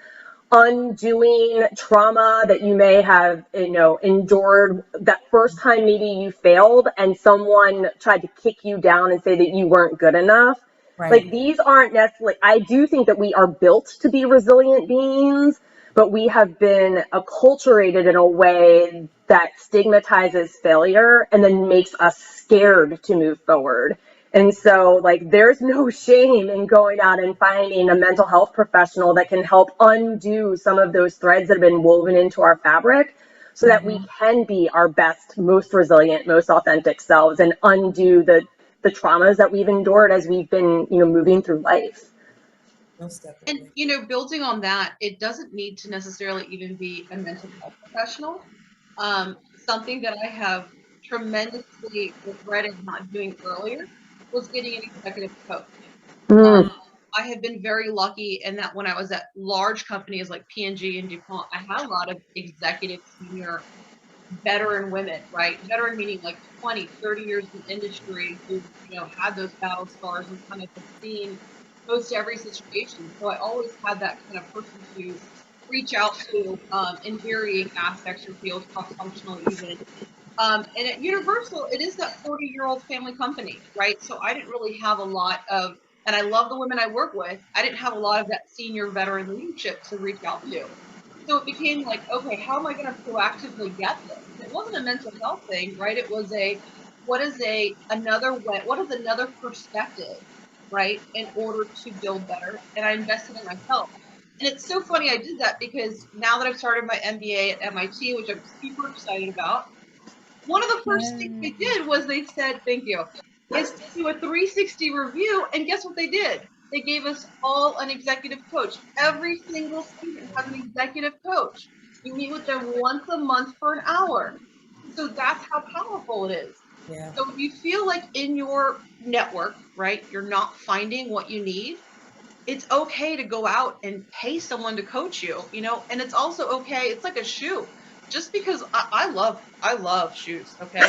undoing trauma that you may have, endured that first time maybe you failed and someone tried to kick you down and say that you weren't good enough. Right. Like, these aren't necessarily, I do think that we are built to be resilient beings, but we have been acculturated in a way that stigmatizes failure and then makes us scared to move forward. And so, like, there's no shame in going out and finding a mental health professional that can help undo some of those threads that have been woven into our fabric so that we can be our best, most resilient, most authentic selves and undo the traumas that we've endured as we've been, moving through life. Most And, definitely. building on that, it doesn't need to necessarily even be a mental health professional. Something that I have tremendously regretted not doing earlier was getting an executive coach. I have been very lucky in that when I was at large companies like P&G and DuPont, I had a lot of executive senior veteran women, right? Veteran meaning like 20, 30 years in industry who, had those battle scars and kind of have seen most every situation. So I always had that kind of person to reach out to in varying aspects or fields, cross-functional even. And at Universal, it is that 40-year-old family company, right? So I didn't really have a lot of, and I love the women I work with, I didn't have a lot of that senior veteran leadership to reach out to. So it became like, okay, how am I going to proactively get this? And it wasn't a mental health thing, right? It was what is another way, what is another perspective, right? In order to build better. And I invested in myself. And it's so funny I did that because now that I've started my MBA at MIT, which I'm super excited about, one of the first things they did was they said, thank you, is to do a 360 review. And guess what they did? They gave us all an executive coach. Every single student has an executive coach. You meet with them once a month for an hour. So that's how powerful it is. Yeah. So if you feel like in your network, right, you're not finding what you need, it's okay to go out and pay someone to coach you, and it's also okay. It's like a shoe. Just because I love shoes, okay?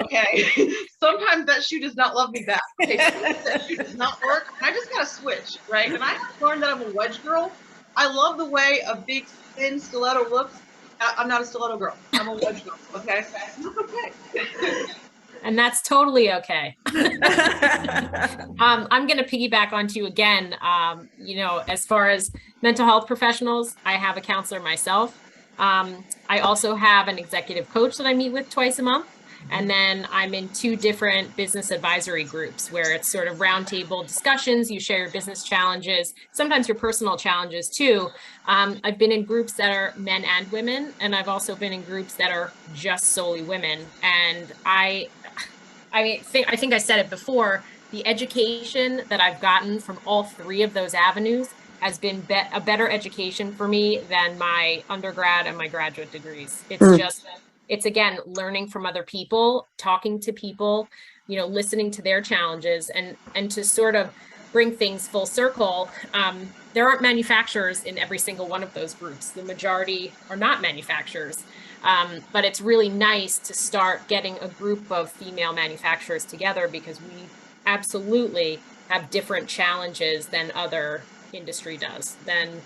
Okay. Sometimes that shoe does not love me back. Okay, sometimes that shoe does not work. And I just gotta switch, right? And I have learned that I'm a wedge girl. I love the way a big thin stiletto looks. I'm not a stiletto girl. I'm a wedge girl, okay? That's okay. And that's totally okay. I'm going to piggyback onto you again. As far as mental health professionals, I have a counselor myself. I also have an executive coach that I meet with twice a month. And then I'm in 2 different business advisory groups where it's sort of roundtable discussions. You share your business challenges, sometimes your personal challenges too. I've been in groups that are men and women, and I've also been in groups that are just solely women. And I think I said it before, the education that I've gotten from all 3 of those avenues has been a better education for me than my undergrad and my graduate degrees. It's again, learning from other people, talking to people, listening to their challenges, and to sort of bring things full circle. There aren't manufacturers in every single one of those groups. The majority are not manufacturers. But it's really nice to start getting a group of female manufacturers together because we absolutely have different challenges than other industry does. Than,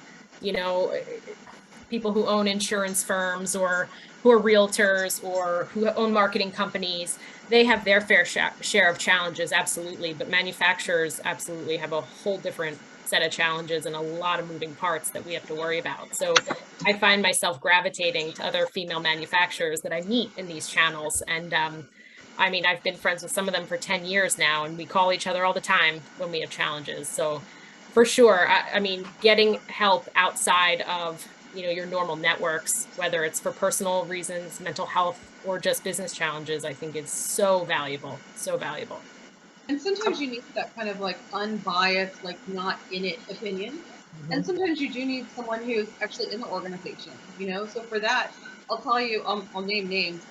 people who own insurance firms or who are realtors or who own marketing companies, they have their fair share of challenges, absolutely. But manufacturers absolutely have a whole different set of challenges and a lot of moving parts that we have to worry about. So I find myself gravitating to other female manufacturers that I meet in these channels. And I've been friends with some of them for 10 years now, and we call each other all the time when we have challenges. So for sure, getting help outside of your normal networks, whether it's for personal reasons, mental health, or just business challenges, I think is so valuable, so valuable. And sometimes you need that kind of like unbiased, like not in it opinion. And sometimes you do need someone who's actually in the organization, So for that, I'll tell you, I'll name names.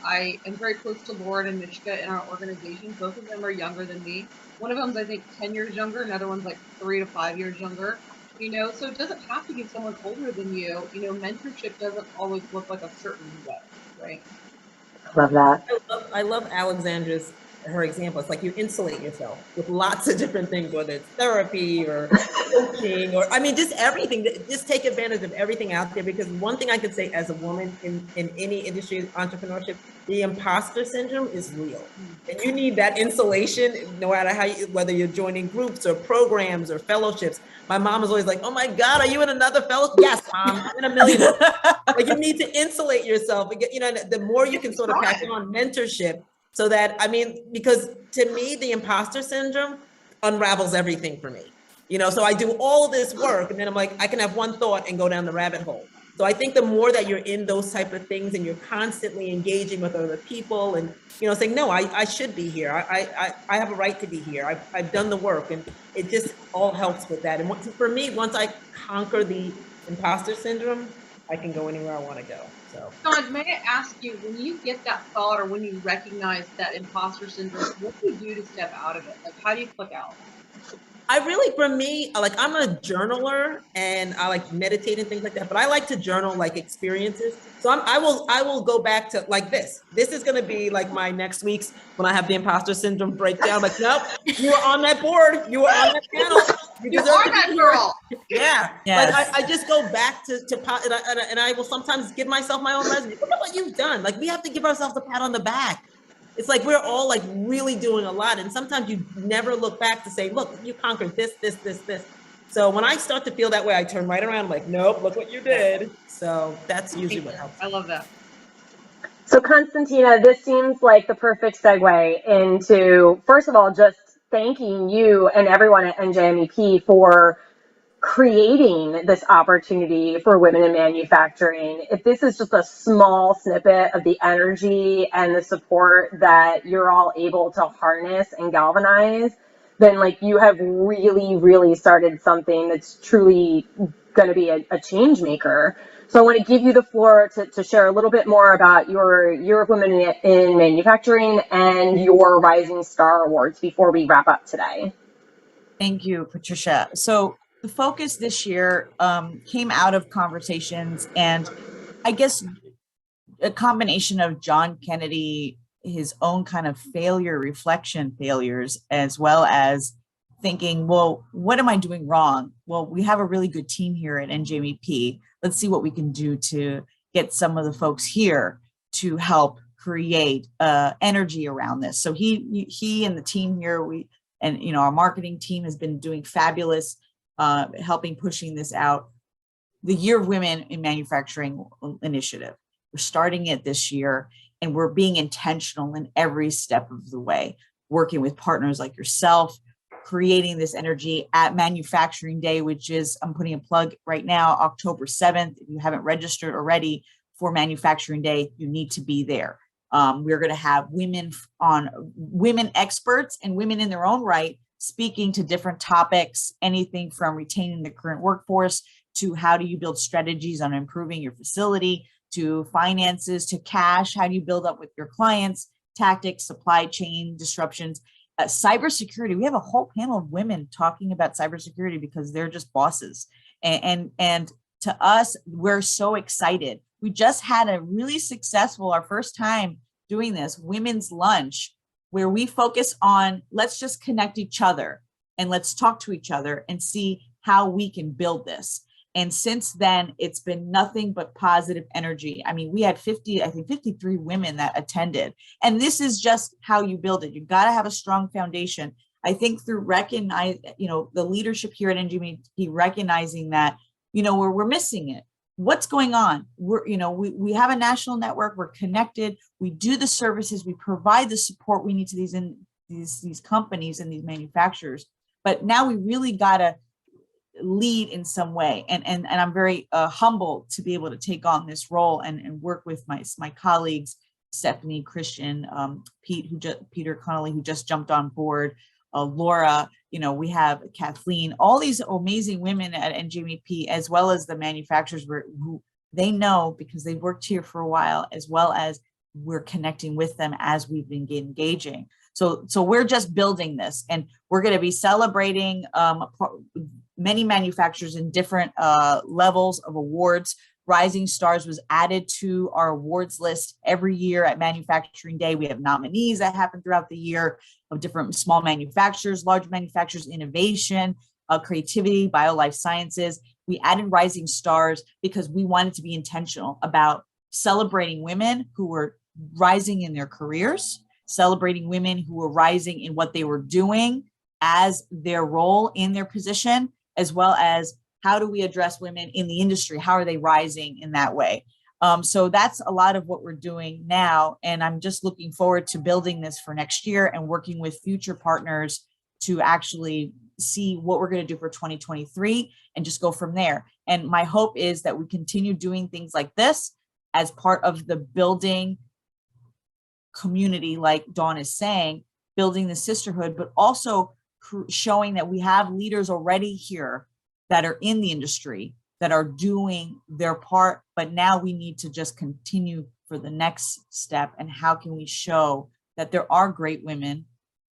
I am very close to Lauren and Mishka in our organization. Both of them are younger than me. One of them's, I think, 10 years younger. Another one's like 3 to 5 years younger. So it doesn't have to be someone older than you. Mentorship doesn't always look like a certain way, right? Love that. I love Alexandra's her example. It's like you insulate yourself with lots of different things, whether it's therapy or coaching, or I mean, just everything. Just take advantage of everything out there, because one thing I could say as a woman in any industry, entrepreneurship, the imposter syndrome is real. And you need that insulation, no matter how whether you're joining groups or programs or fellowships. My mom is always like, oh my God, are you in another fellowship? Yes, Mom, I'm in a million. Like, you need to insulate yourself. You know, the more you can sort of pack on mentorship, so that, I mean, because to me, the imposter syndrome unravels everything for me. You know, so I do all this work and then I'm like, I can have one thought and go down the rabbit hole. So I think the more that you're in those type of things and you're constantly engaging with other people and, you know, saying, no, I should be here. I have a right to be here. I've done the work, and it just all helps with that. And for me, once I conquer the imposter syndrome, I can go anywhere I want to go. So, Don, may I ask you, when you get that thought or when you recognize that imposter syndrome, what do you do to step out of it? Like, how do you click out? I really, for me, like, I'm a journaler and I like meditate and things like that, but I like to journal like experiences. So I will go back to like this. This is going to be like my next week's when I have the imposter syndrome breakdown. Like, nope, you were on that board. You were on that panel. You are that girl. Yeah. Yes. Like I just go back to and I will sometimes give myself my own resume. Look at what you've done. Like, we have to give ourselves a pat on the back. It's like we're all like really doing a lot. And sometimes you never look back to say, look, you conquered this. So when I start to feel that way, I turn right around. I'm like, nope, look what you did. So that's usually what helps. I love that. So Constantina, this seems like the perfect segue into, first of all, just thanking you and everyone at NJMEP for creating this opportunity for women in manufacturing. If this is just a small snippet of the energy and the support that you're all able to harness and galvanize, then like you have really, really started something that's truly going to be a change maker. So I want to give you the floor to share a little bit more about your Year of Women in Manufacturing and your Rising Star Awards before we wrap up today. Thank you, Patricia. So the focus this year came out of conversations, and I guess a combination of John Kennedy, his own kind of reflection failures, as well as thinking, well, what am I doing wrong? Well, we have a really good team here at NJMEP. Let's see what we can do to get some of the folks here to help create energy around this. So he and the team here, and you know, our marketing team has been doing fabulous, helping pushing this out. The Year of Women in Manufacturing initiative. We're starting it this year, and we're being intentional in every step of the way, working with partners like yourself, creating this energy at Manufacturing Day, which is, I'm putting a plug right now, October 7th. If you haven't registered already for Manufacturing Day, you need to be there. We're going to have women experts and women in their own right speaking to different topics, anything from retaining the current workforce to how do you build strategies on improving your facility, to finances, to cash, how do you build up with your clients, tactics, supply chain disruptions, cybersecurity. We have a whole panel of women talking about cybersecurity because they're just bosses. And to us, we're so excited. We just had a really successful, our first time doing this, women's lunch, where we focus on, let's just connect each other and let's talk to each other and see how we can build this. And since then, it's been nothing but positive energy. I mean, we had 53 women that attended. And this is just how you build it. You got to have a strong foundation. I think through the leadership here at NJMEP, recognizing that, we're missing it. What's going on? We have a national network. We're connected. We do the services. We provide the support we need to these companies and these manufacturers. But now we really got to lead in some way. And I'm very humbled to be able to take on this role and work with my colleagues, Stephanie, Christian, Peter Connolly, who just jumped on board, Laura, we have Kathleen, all these amazing women at NJMEP, as well as the manufacturers who they know because they've worked here for a while, as well as we're connecting with them as we've been engaging. So we're just building this, and we're going to be celebrating many manufacturers in different levels of awards. Rising Stars was added to our awards list every year at Manufacturing Day. We have nominees that happen throughout the year of different small manufacturers, large manufacturers, innovation, creativity, bio life sciences. We added Rising Stars because we wanted to be intentional about celebrating women who were rising in their careers, celebrating women who were rising in what they were doing as their role in their position, as well as how do we address women in the industry? How are they rising in that way? So that's a lot of what we're doing now. And I'm just looking forward to building this for next year and working with future partners to actually see what we're going to do for 2023 and just go from there. And my hope is that we continue doing things like this as part of the building community, like Dawn is saying, building the sisterhood, but also showing that we have leaders already here that are in the industry that are doing their part, but now we need to just continue for the next step. And how can we show that there are great women?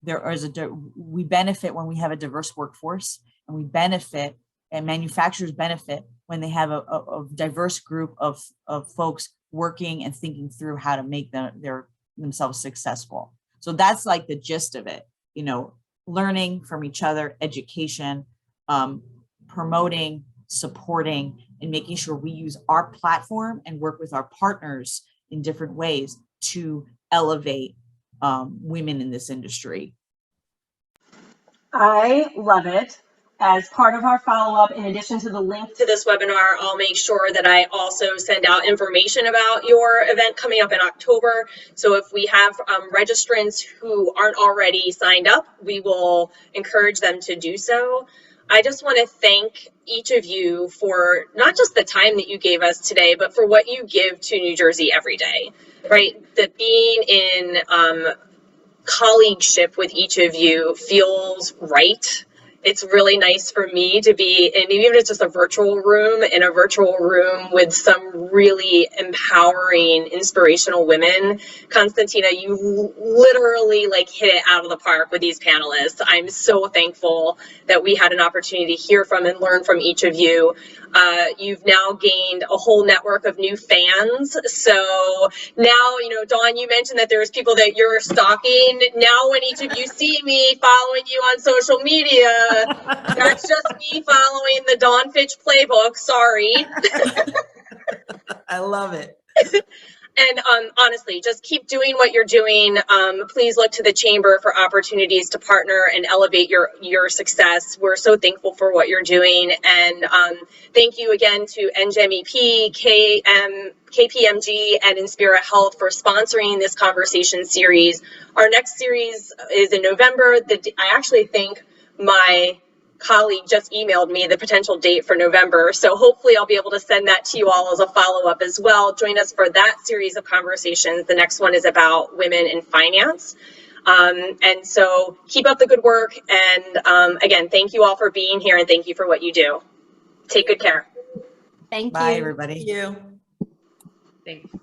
We benefit when we have a diverse workforce, and we benefit, and manufacturers benefit when they have a diverse group of folks working and thinking through how to make themselves successful. So that's like the gist of it, learning from each other, education, promoting, supporting, and making sure we use our platform and work with our partners in different ways to elevate women in this industry. I love it. As part of our follow-up, in addition to the link to this webinar, I'll make sure that I also send out information about your event coming up in October. So if we have registrants who aren't already signed up, we will encourage them to do so. I just want to thank each of you for not just the time that you gave us today, but for what you give to New Jersey every day, right? That being in colleagueship with each of you feels right. It's really nice for me to be in, even if it's just a virtual room, with some really empowering, inspirational women. Constantina, you literally hit it out of the park with these panelists. I'm so thankful that we had an opportunity to hear from and learn from each of you. You've now gained a whole network of new fans. So now, Dawn, you mentioned that there's people that you're stalking. Now when each of you see me following you on social media, that's just me following the Dawn Fitch playbook. Sorry. I love it. And honestly, just keep doing what you're doing. Please look to the Chamber for opportunities to partner and elevate your success. We're so thankful for what you're doing. And thank you again to NJMEP, KPMG, and Inspira Health for sponsoring this conversation series. Our next series is in November. I actually think my colleague just emailed me the potential date for November. So hopefully I'll be able to send that to you all as a follow-up as well. Join us for that series of conversations. The next one is about women in finance. And so keep up the good work. And again, thank you all for being here, and thank you for what you do. Take good care. Thank you. Bye, everybody. Thank you. Thanks.